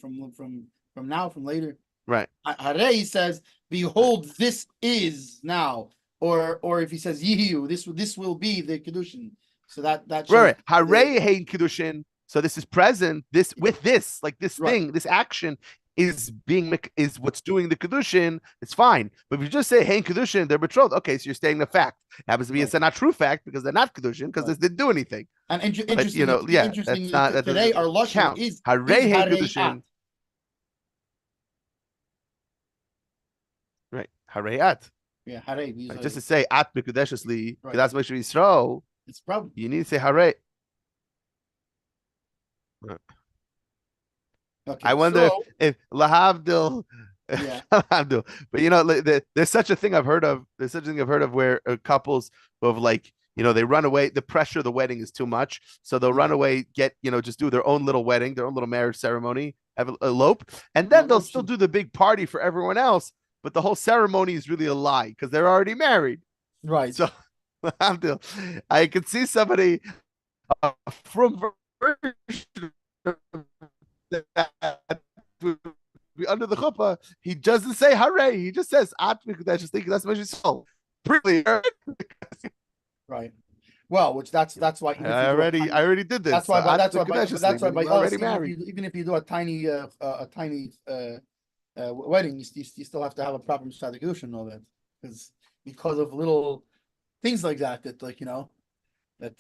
now, from later. Right. Hare says, behold, this is now. Or if he says Yihu, this will be the Kiddushin. So that right. Hare hein Kiddushin. So this is present. This with this, like this thing, this action is what's doing the Kiddushin. It's fine. But if you just say hein Kiddushin, they're betrothed. Okay, so you're stating the fact. It happens to be it's a not true fact because they're not Kiddushin because they didn't do anything. And interesting, interesting. Today our lashon is Hare hein Kiddushin. Right. Hare at. Yeah, hare. Just to say at mikudeshesli, that's Moshe Yisrael. It's probably you need to say hare. Okay, I wonder if lahavdil, lahavdil. But there's such a thing I've heard of. There's such a thing I've heard of where couples of they run away. The pressure of the wedding is too much, so they'll run away, just do their own little wedding, their own little marriage ceremony, elope, and then they'll still do the big party for everyone else. But the whole ceremony is really a lie because they're already married. Right. So I could see somebody from under the chuppah. He doesn't say hare. He just says at mikudesh. That's what you saw. Pretty. Right. Well, which that's why I already did this. That's why by us, married. Even if you do a tiny wedding, you still have to have a proper Mishad Kiddushin and all that, because of little things like that that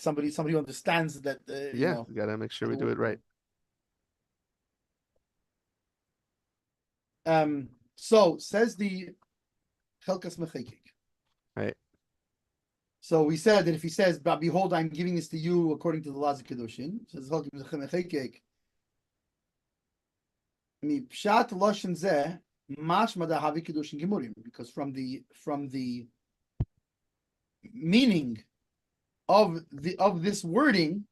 somebody understands that. We gotta make sure we do it right. So says the Hilchos Mechekek. Right. So we said that if he says, "But behold, I'm giving this to you according to the laws of Kiddushin," says Hilchos Mechekek. Pshat loshen zeh mashma da havi Kiddushin gemurim, because from the meaning of this wording,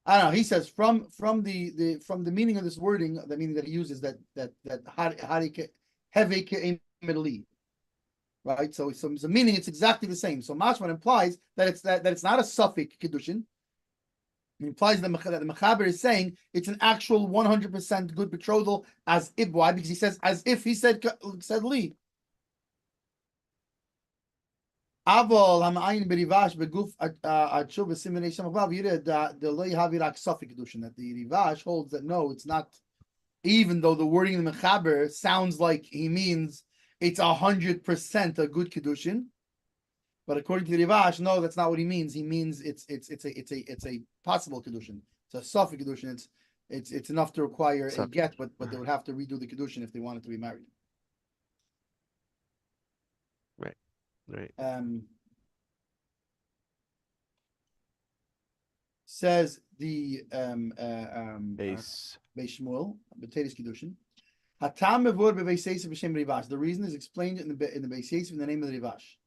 I don't know. He says from the meaning of this wording, the meaning that he uses that heveke emeli, right? So the meaning it's exactly the same. So mashma implies that it's not a suffix Kiddushin. It implies that the Mechaber is saying it's an actual 100% good betrothal as if. Why? Because he says as if he said li. Aval hamayin berivash beguf atshuv b'simenei shamav yired the lo yahavi rak safek Kiddushin, that the Rivash holds that no, it's not. Even though the wording in the Mechaber sounds like he means it's 100% a good Kiddushin, but according to the Rivash, no, that's not what he means. He means it's a possible Kiddushin. It's a safek Kiddushin. It's enough to require a get, but they would have to redo the Kiddushin if they wanted to be married. Right. Says the Beis Shmuel, B'Teres Kiddushin. Hatam mevur b'Beis Yosef b'Shem Rivash. The reason is explained in the Beis Yosef in the name of the Rivash.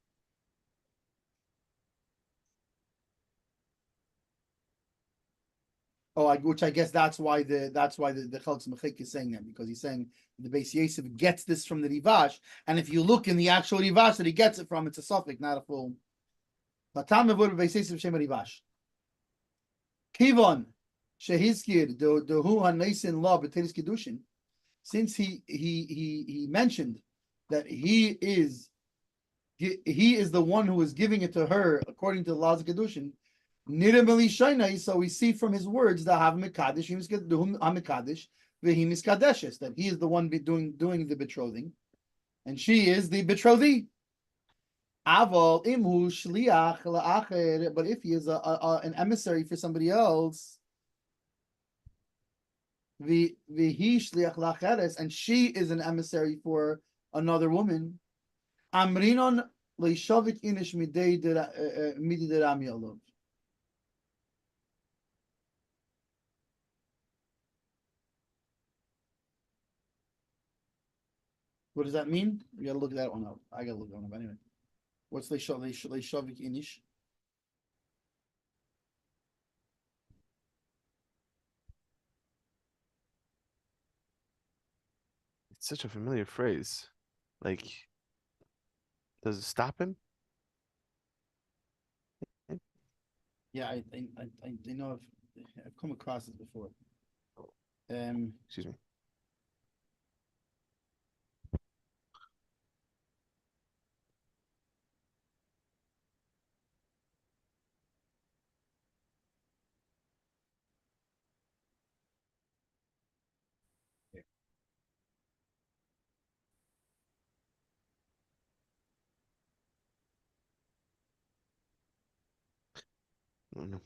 Which I guess that's why the Hilchos Mechekek is saying that, because he's saying the Beis Yosef gets this from the Rivash, and if you look in the actual Rivash that he gets it from, it's a suffix, not a full. Hatam mevur b'Beis Yosef b'Shem Rivash. Kivon shehizkir dehu haneisin law b'Teres Kiddushin. Since he mentioned that he is the one who is giving it to her according to the laws of Kiddushin, so we see from his words that have mekadesh that he is the one doing the betrothing, and she is the betrothee. Aval imhu shliach la'acher, but if he is an emissary for somebody else, the he shliach la'acheres, and she is an emissary for another woman. Amrinon leishavik inish midei derami alov. What does that mean? You gotta look that one up. I gotta look that one up anyway. What's Leishavik Inish? It's such a familiar phrase. Like, does it stop him? Yeah, I know I've come across it before. Excuse me. I don't know.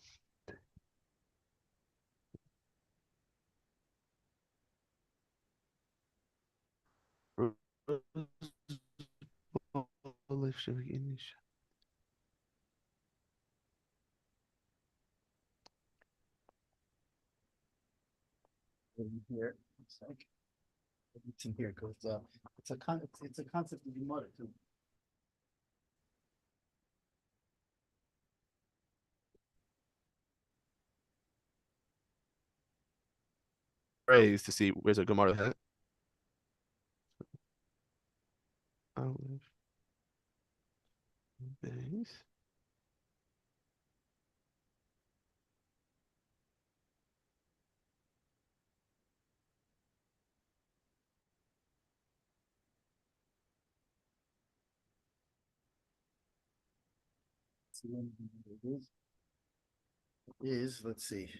Here, it's like it's in here because it's a concept of Gemara too. Phrase to see where's a Gemara head. Base. Is let's see.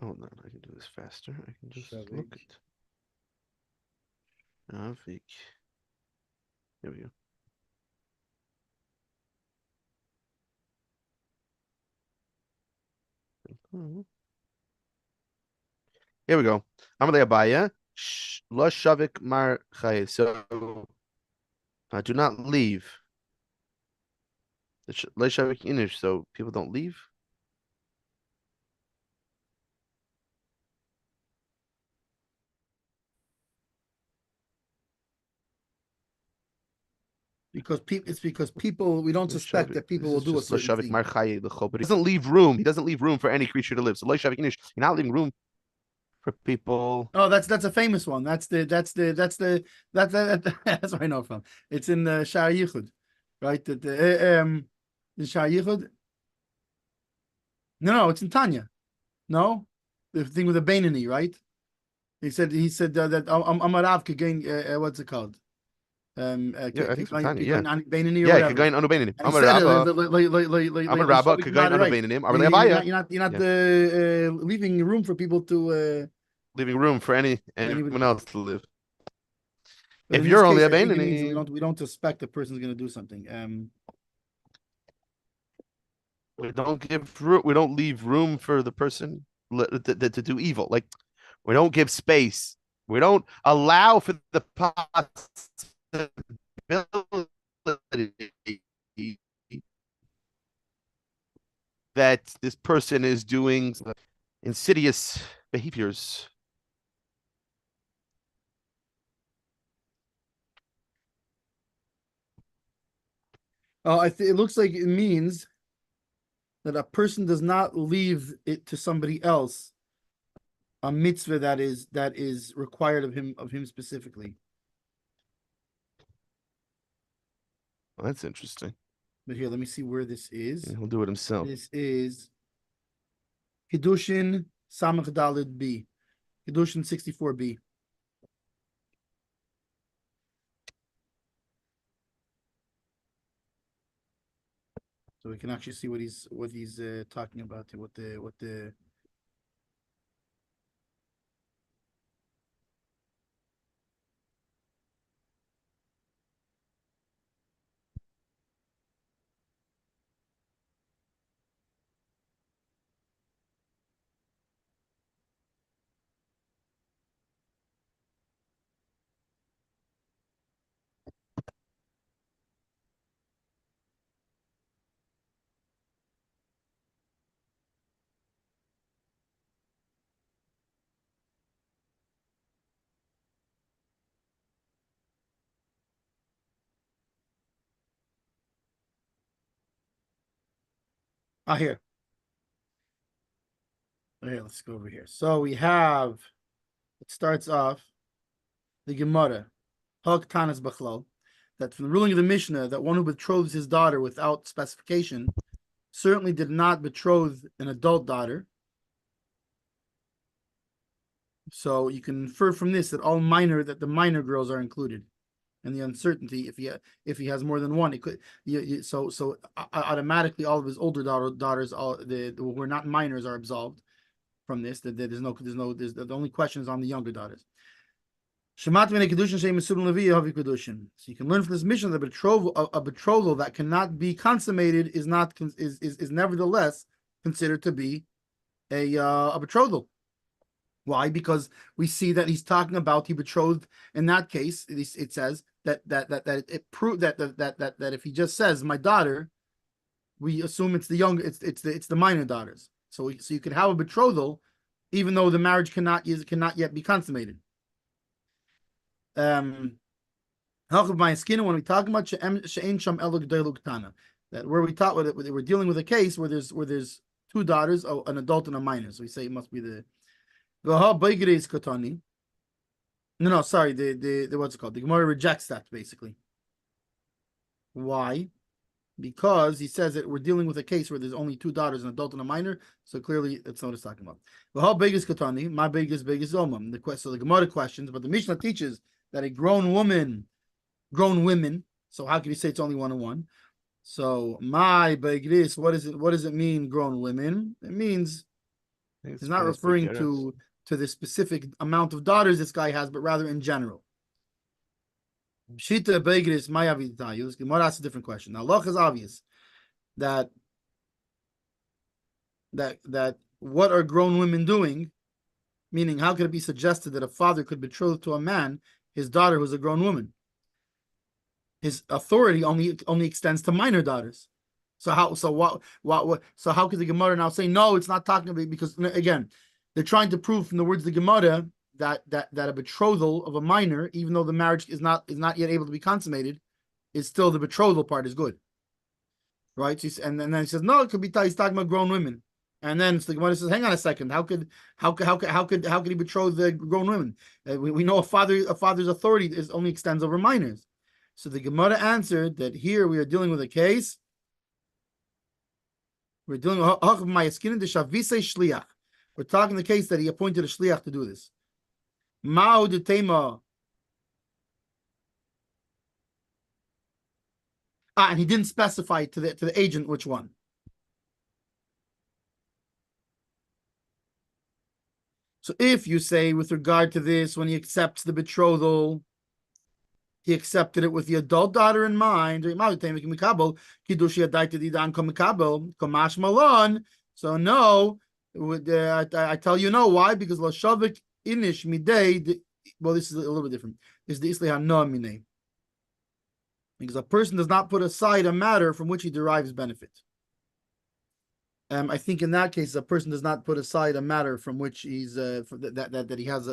Hold on, I can do this faster. I can just Shavik. look it. Shavik. There we go. Here we go. Amalei Abaya. Lo Shavik Mar Chay. So do not leave. Lo Shavik Inish. So people don't leave. It's because people we don't suspect that people will do a certain thing. But he doesn't leave room. He doesn't leave room for any creature to live. So you're not leaving room for people. Oh, that's a famous one. That's that's where I know from. It's in Sha'ar Yichud, right? In Sha'ar Yichud. No, it's in Tanya. No, the thing with the Beinani, right? He said that Amarav could gain what's it called? Yeah, I think so. Tanya, yeah, yeah, Kagain Anu Beinim. Amar Rabba, Kagain Anu Beinim. You're not leaving room for people to leaving room for anyone else to live. If you're only a Beinani, we don't suspect the person's going to do something. We don't leave room for the person to do evil. Like we don't give space. We don't allow for the possibility that this person is doing insidious behaviors. Oh, it looks like it means that a person does not leave it to somebody else a mitzvah that is required of him specifically. Well, that's interesting. But here, let me see where this is. And he'll do it himself. This is Kiddushin Samach Dalid B. Kiddushin 64b. So we can actually see what he's talking about, what the here. Okay, let's go over here. So we have, it starts off the Gemara, Hak Tanas Bachlal, that from the ruling of the Mishnah, that one who betroths his daughter without specification certainly did not betroth an adult daughter. So you can infer from this that the minor girls are included, and the uncertainty if he has more than one, it could so automatically all of his older daughters, all who are not minors, are absolved from this. That there's the only question is on the younger daughters. So you can learn from this mission that a betrothal that cannot be consummated is nevertheless considered to be a betrothal. Why? Because we see that he's talking about he betrothed. In that case, it says that it proved that if he just says my daughter, we assume it's the younger, it's the minor daughters. So you could have a betrothal even though the marriage cannot yet be consummated. When we talk about that where we're dealing with a case where there's two daughters, an adult and a minor, so we say it must be the sorry, the what's it called? The Gemara rejects that basically. Why? Because he says that we're dealing with a case where there's only two daughters, an adult and a minor, so clearly that's not what it's talking about. How big is Katani? My big is Omam. So the Gemara questions, but the Mishnah teaches that a grown women. So how can you say it's only 1-on-1? So my big is what does it mean, grown women? It means it's not referring to the specific amount of daughters this guy has, but rather in general. Pshita Begris Mayavidayus. Gemara asks a different question. Now, Allah is obvious that what are grown women doing? Meaning, how could it be suggested that a father could betroth to a man his daughter who's a grown woman? His authority only extends to minor daughters. So how could the Gemara now say no? It's not talking about, because again, they're trying to prove from the words of the Gemara that a betrothal of a minor, even though the marriage is not yet able to be consummated, is still the betrothal part is good, right? And then he says no, it could be he's talking about grown women, and then the Gemara says, hang on a second, how could he betroth the grown women? We know a father's authority only extends over minors. So the Gemara answered that here we are dealing with a case. We're dealing with shliach. We're talking the case that he appointed a shliach to do this. Ma'u de tema. And he didn't specify to the agent which one. So if you say with regard to this, when he accepts the betrothal, he accepted it with the adult daughter in mind. So no, I tell you no. Why? Because Lashavik Inish Midei. Well, this is a little bit different. This is the Isli Hanah. Because a person does not put aside a matter from which he derives benefit. I think in that case, a person does not put aside a matter from which he's that he has a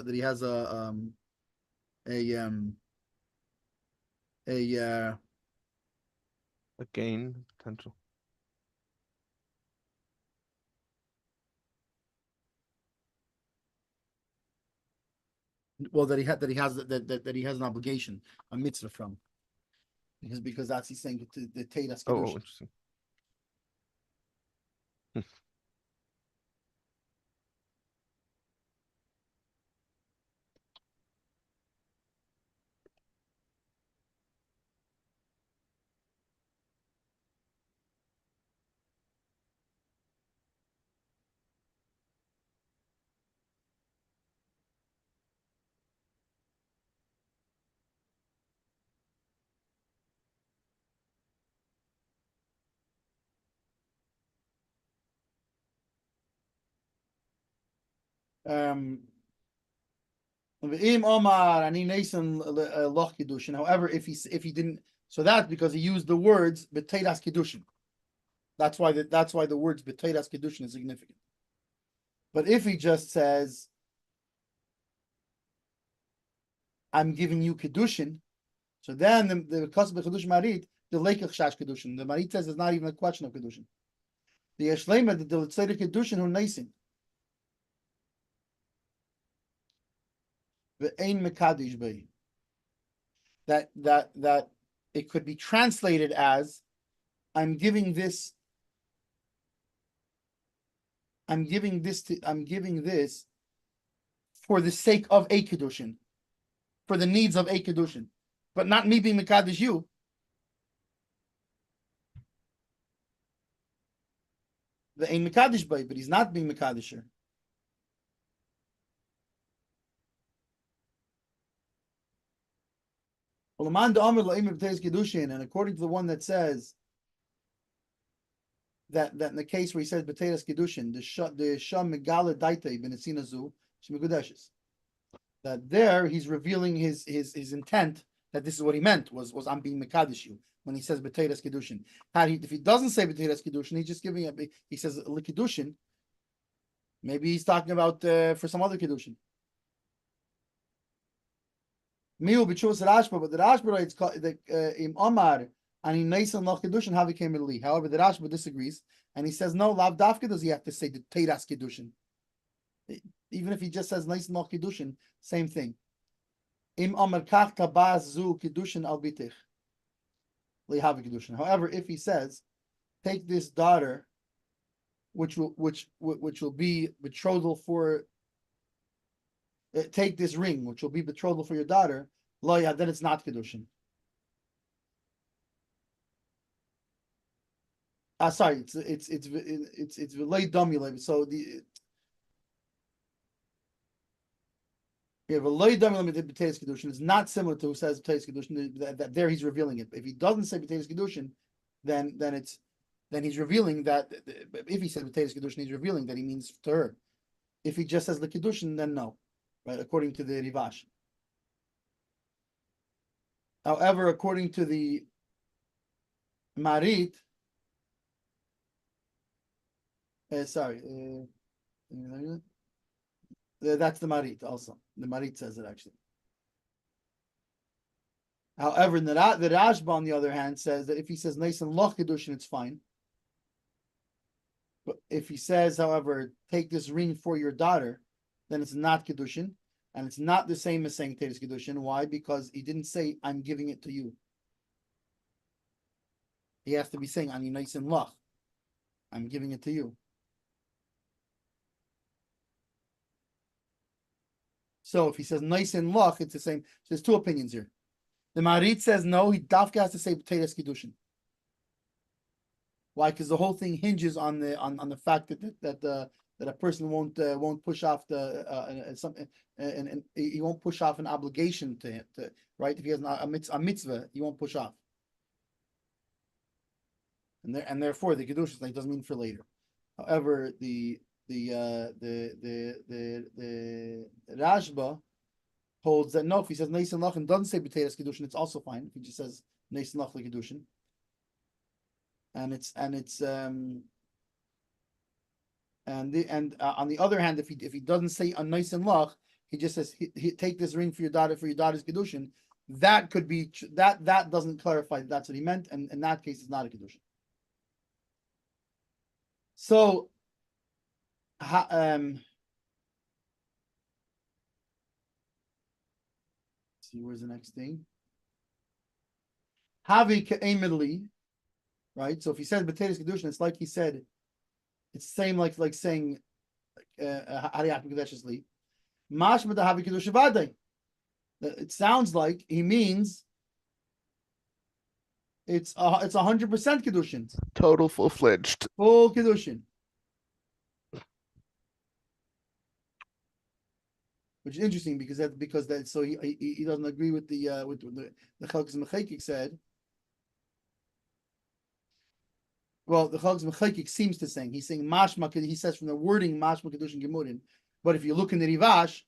gain potential. Well, that he has an obligation, a mitzvah from, because that's he's saying the Teidas Kiddushin. Oh, interesting. However, if he didn't, so that's because he used the words beteiras kiddushin. That's why the words beteiras kiddushin is significant. But if he just says, "I'm giving you kiddushin," so then the kasab kiddushin marit, the lekach shash kiddushin. The marit says it's not even a question of kiddushin. The yeshlema the tzedek kiddushin who neisin. The ein mekadish bei. That it could be translated as, I'm giving this for the sake of a kiddushin, for the needs of a kiddushin, but not me being mekadosh you. The ein mekadosh by, but he's not being mekadosher. And according to the one that says that in the case where he says B'teiras Kiddushin, the Sham Megala Daitei B'Netzina Zu Shemegudeshes, that there he's revealing his intent, that this is what he meant was I'm being Mekadosh you when he says B'teiras Kiddushin. If he doesn't say B'teiras Kiddushin, he's just giving he says L'Kiddushin, maybe he's talking about for some other Kiddushin. Miu b'chuvas Rashba, but the Rashba writes im Omar and in Neisan Loch Kiddushin how he came in Li. However, the Rashba disagrees and he says no. Lav Dafka does he have to say the Teiras Kiddushin? Even if he just says Neisan Loch Kiddushin, same thing. Im Omar kach kabaz zu Kiddushin al bitich li have Kiddushin. However, if he says take this daughter, which will be betrothal for. Take this ring, which will be betrothal for your daughter, then it's not Kiddushin. Sorry, it's v'lei domule. So the v'lei domule b'teiras Kiddushin is not similar to who says b'teiras Kiddushin. That there he's revealing it. If he doesn't say b'teiras Kiddushin, then he's revealing that. If he says b'teiras Kiddushin, he's revealing that he means to her. If he just says the Kiddushin, then no. Right, according to the Rivash. However, according to the Marit, that's the Marit also. The Marit says it actually. However, the Rashba, on the other hand, says that if he says Neisan Loch Kiddushin, it's fine. But if he says, however, take this ring for your daughter, then it's not Kiddushin, and it's not the same as saying Teiras Kiddushin. Why? Because he didn't say, I'm giving it to you. He has to be saying, Ani Neisan Lach, I'm giving it to you. So if he says Neisan Lach, it's the same. So there's two opinions here. The Marit says no, he dafka has to say Teiras Kiddushin. Why? Because the whole thing hinges on the fact that a person won't push off and he won't push off an obligation to right. If he has a mitzvah, he won't push off, and therefore the Kiddushin like doesn't mean for later. However, the Rashba holds that no, if he says Neisan Lach and doesn't say B'teiras Kiddushin, it's also fine. If he just says Neisan Lach Kiddushin, and on the other hand, if he doesn't say a Neisan Lach, he just says he take this ring for your daughter's Kiddushin. That could be that doesn't clarify that's what he meant, and in that case, it's not a Kiddushin. So, see where's the next thing? Havi ke'emidli, right? So if he says B'teiras Kiddushin, it's like he said. It's the same like saying Hariyat Mikudeshes Li. Mashma da Havi Kiddushin Vadei. It sounds like he means it's 100% Kiddushin. Total full-fledged. Full Kiddushin. Which is interesting because that so he doesn't agree with the Chalkos Mechekik said. Well, the Chalkos Mechekik seems to saying he's saying mashma. He says from the wording mashma Kiddushin Gemurin But if you look in the Rivash,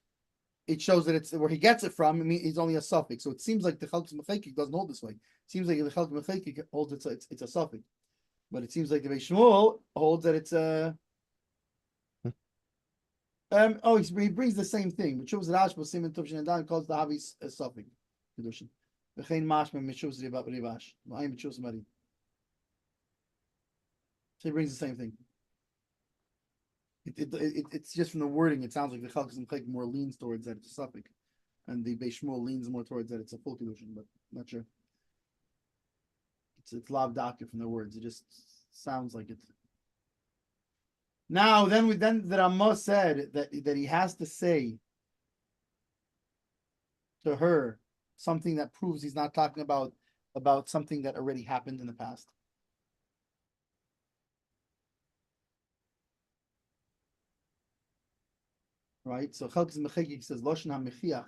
it shows that it's where he gets it from. I mean, it's only a suffix. So it seems like the Chalkes Mechekik doesn't hold this way. It seems like the Chalkes Mechekik holds it's a suffix. But it seems like the Beis Shmuel holds that it's a. He brings the same thing. But shows Rash was Simon Tuvshin and Dan calls the Havis a suffix. Kiddushin. V'chein mashma mishus rivash. Ma'ayim mishus mari. So he brings the same thing. It's just from the wording. It sounds like the Chalkes Mechekik more leans towards that it's a suffix, and the Beis Shmuel leans more towards that it's a full Kiddushin. But I'm not sure. It's lav daka from the words. It just sounds like it. Now, then the Ramah said that he has to say to her something that proves he's not talking about something that already happened in the past. Right? So Chalkes Mechekik says Loshen HaMechiach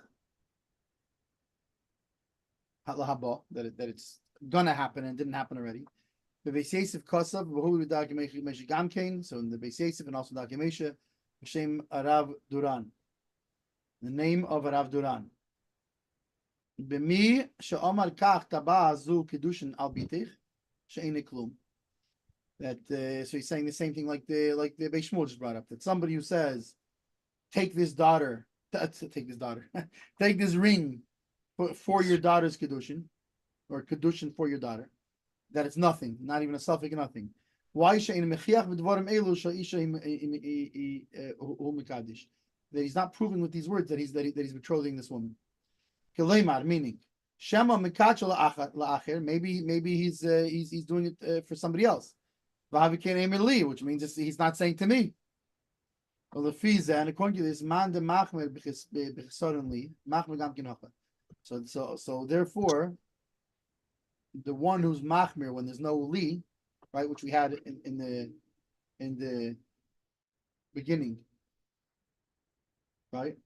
HaLahaba, that it's gonna happen and didn't happen already. The Beis Yosef Kosav V'hu D'Dag Meshi Gamkein. So in the Beis Yosef and also D'Dag Mesha, Hashem Arav Duran, the name of Arav Duran. B'mi she'omar kach taba zu Kiddushin al bitich she'ene klum. That so he's saying the same thing like the Beis Shmuel just brought up, that somebody who says, take this ring for your daughter's Kiddushin, or Kiddushin for your daughter, that it's nothing, not even a suffix, nothing. Why that he's not proving with these words that he's betrothing this woman. Meaning, maybe he's doing it for somebody else, which means he's not saying to me. Well, the fees, and according to this, man de machmer b'chesaron machmer gam kinocha. So therefore, the one who's machmer when there's no li, right, which we had in the beginning, right?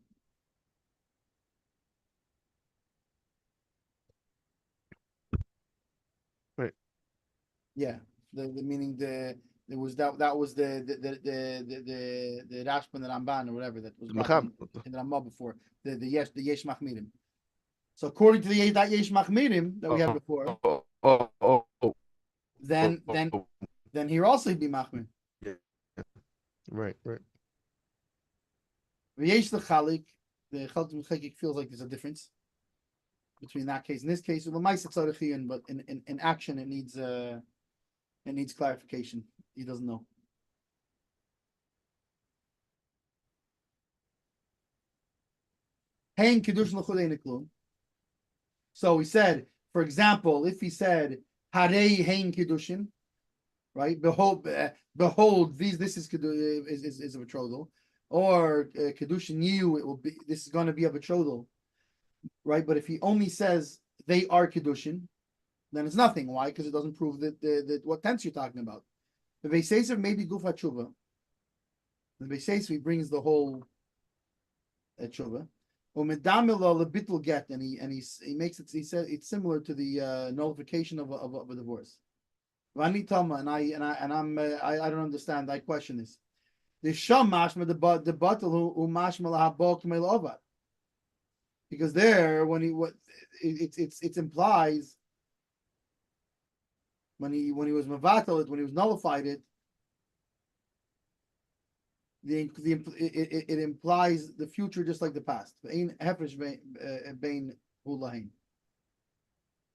Right. Yeah. The meaning there was that was the Rashba and the Ramban or whatever that was brought in the Ramah before the Yesh Machmirim. So according to the Yesh Machmirim that we had before, then here also he'd be Machmir. Yeah. Right. Yesh the Chalik, the Chalkes Mechekik feels like there's a difference between that case and this case. But in action it needs clarification. He doesn't know. Hein Kiddushin l'chulei niklum. So he said, for example, if he said Harei Hein Kiddushin, right? Behold, this is a betrothal, or Kiddushin you, it will be. This is going to be a betrothal, right? But if he only says they are Kiddushin, then it's nothing. Why? Because it doesn't prove that what tense you're talking about. The Beis Yosef maybe Gufa Tshuva. The Beis Yosef brings the whole Tshuva. Umedamilo lebitl get, and he makes it. He said it's similar to the nullification of a divorce. Vani Tama, and I don't understand. I question this. The sham mashma the batel who mashma lahabok melovat. Because there, when it implies. When he was mavatal it, when he was nullified it, it implies the future just like the past. And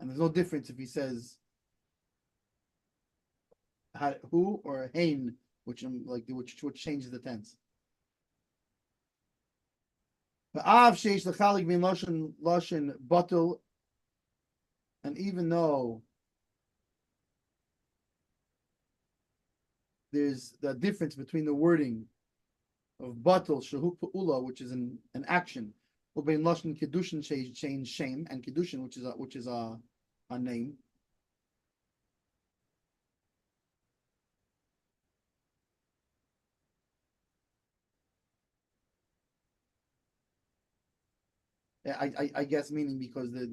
there's no difference if he says who or hein, which changes the tense. And even though there's the difference between the wording of batel shehu pu'ula, which is an action, ubein lashon kiddushin change shame, and kiddushin, which is a name. I guess meaning because the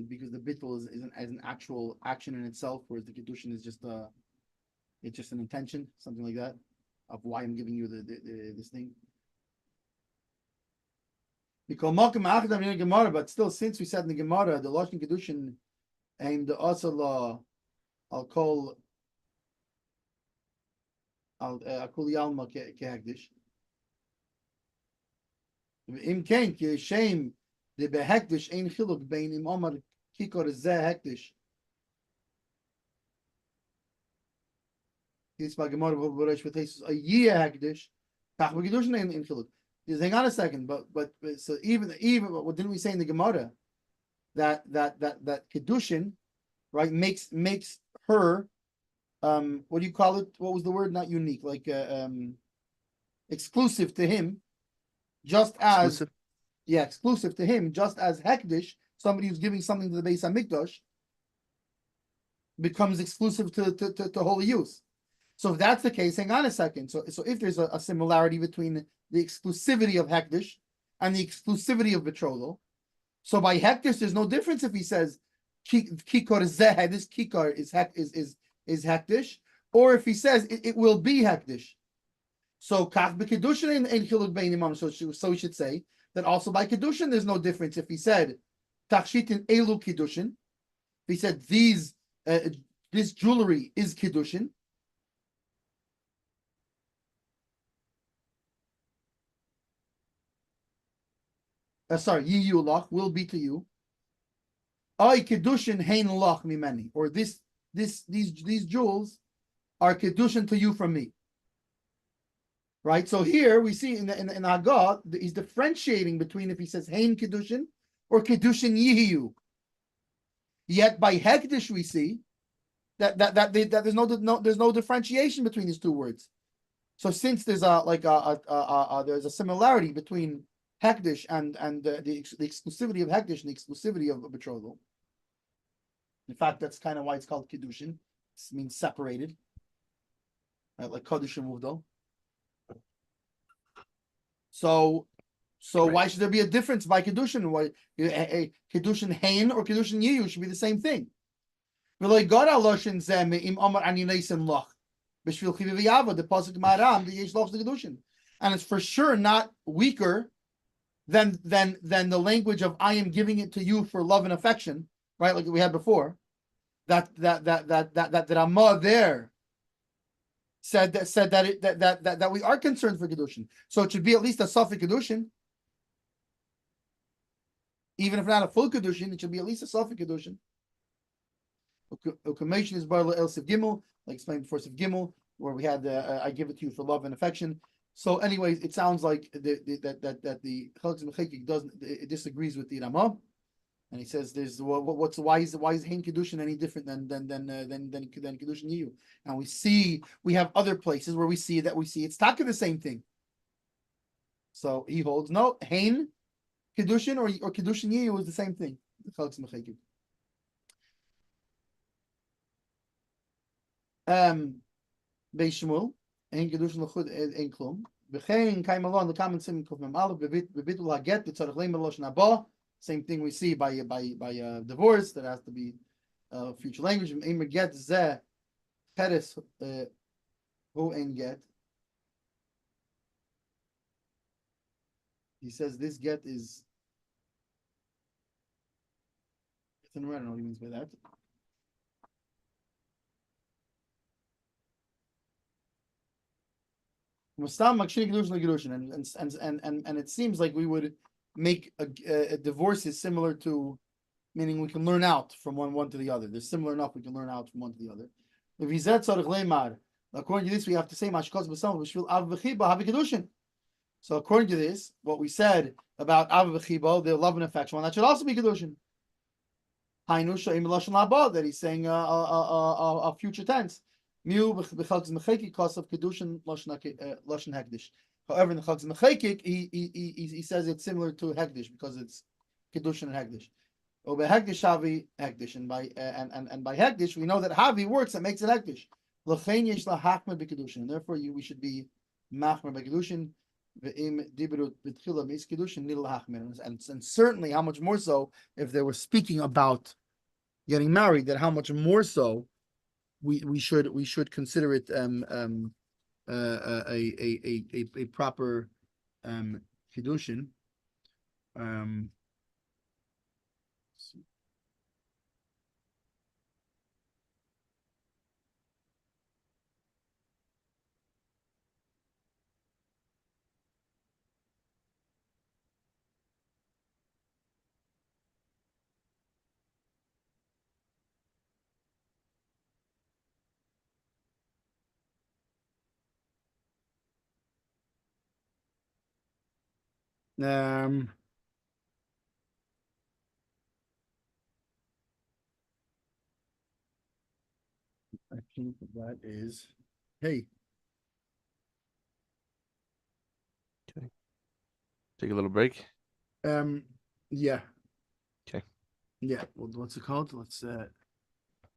bittul is an actual action in itself, whereas the kiddushin is just it's just an intention, something like that, of why I'm giving you this thing. But still, since we said in the Gemara, the Lashon Kiddushin and the Asala, I'll call Yalma Kehekdish. Im Ken Ki Shem the Behekdish Ein Chiluk Bein Im Omar Kikor Zeh Hekdish. This by Gemara V'Boresh V'Tesis a year Hekdish. Kach V'Kiddushin Ein Chiluk. Just hang on a second, but so even what didn't we say in the Gemara that Kiddushin, right, makes her what do you call it? What was the word? Not unique, like exclusive to him, just as exclusive to him, just as Hekdish, somebody who's giving something to the Beis Hamikdash, becomes exclusive to holy use. So if that's the case, hang on a second. So if there's a similarity between the exclusivity of Hekdish and the exclusivity of betrothal, so by Hekdish there's no difference if he says Kikor Zeh, this Kikor is Hekdish, or if he says it will be Hekdish. So Kach b'Kiddushin in Chiluk Bein Imam. So we should say that also by Kiddushin there's no difference if he said Tachshitin Elu Kiddushin. If he said this jewelry is Kiddushin. Yiyu lach will be to you. Ay Kiddushin hein lach mimeni, or these jewels are Kiddushin to you from me. Right. So here we see in Haggah he's differentiating between if he says hein Kiddushin or Kiddushin yiyu. Yet by Hekdish we see that there's no differentiation between these two words. So since there's there's a similarity between Hekdish and the exclusivity of Hekdish and the exclusivity of betrothal. In fact, that's kind of why it's called Kiddushin. It means separated, right? Like Kodesh and Muvdal. So right. Why should there be a difference by Kiddushin? Why Kiddushin Hain or Kiddushin Yiyu should be the same thing? The and it's for sure not weaker than the language of I am giving it to you for love and affection, right? Like we had before. That Ramah there said that we are concerned for Kiddushin. So it should be at least a Safek Kiddushin. Even if not a full Kiddushin, it should be at least a Safek Kiddushin. Ukamation is Barla El Siv Gimel, like explained before Siv Gimel, where we had I give it to you for love and affection. So, anyways, it sounds like that the Chalak Mechekik disagrees with the Ramah, and he says there's why is Hein Kiddushin any different than Kiddushin Yiyu? And we have other places where we see it's taka the same thing. So he holds no Hein Kiddushin or Kiddushin Yiyu is the same thing. The Chalak Mechekik. Beis Shmuel. Ein Kiddushin l'chud ein klum. V'chein kaim alon the common sim kuf mem aleph bebitul haget b'tzarich leim b'loshen haba. Same thing we see by divorce that has to be future language. Ein get zeh peres hu ein get. He says this get is. I don't know what he means by that. And it seems like we would make a divorce is similar to, meaning we can learn out from one to the other. They're similar enough we can learn out from one to the other. According to this, we have to say so according to this, what we said about Av v'chibo, the love and affection, that should also be Kiddushin. That he's saying a future tense. However, in the Chalak Mechekik, he says it's similar to Hekdish because it's Kiddushin and Hekdish. And by Hekdish, we know that Havi works that makes it Hekdish. And therefore, we should be Machmer by Kiddushin. And certainly, how much more so if they were speaking about getting married, that how much more so we should consider it a proper Kiddushin. Um, um, I think that is, hey, Okay. Take a little break. yeah. Okay. Yeah. Well, what's it called? Let's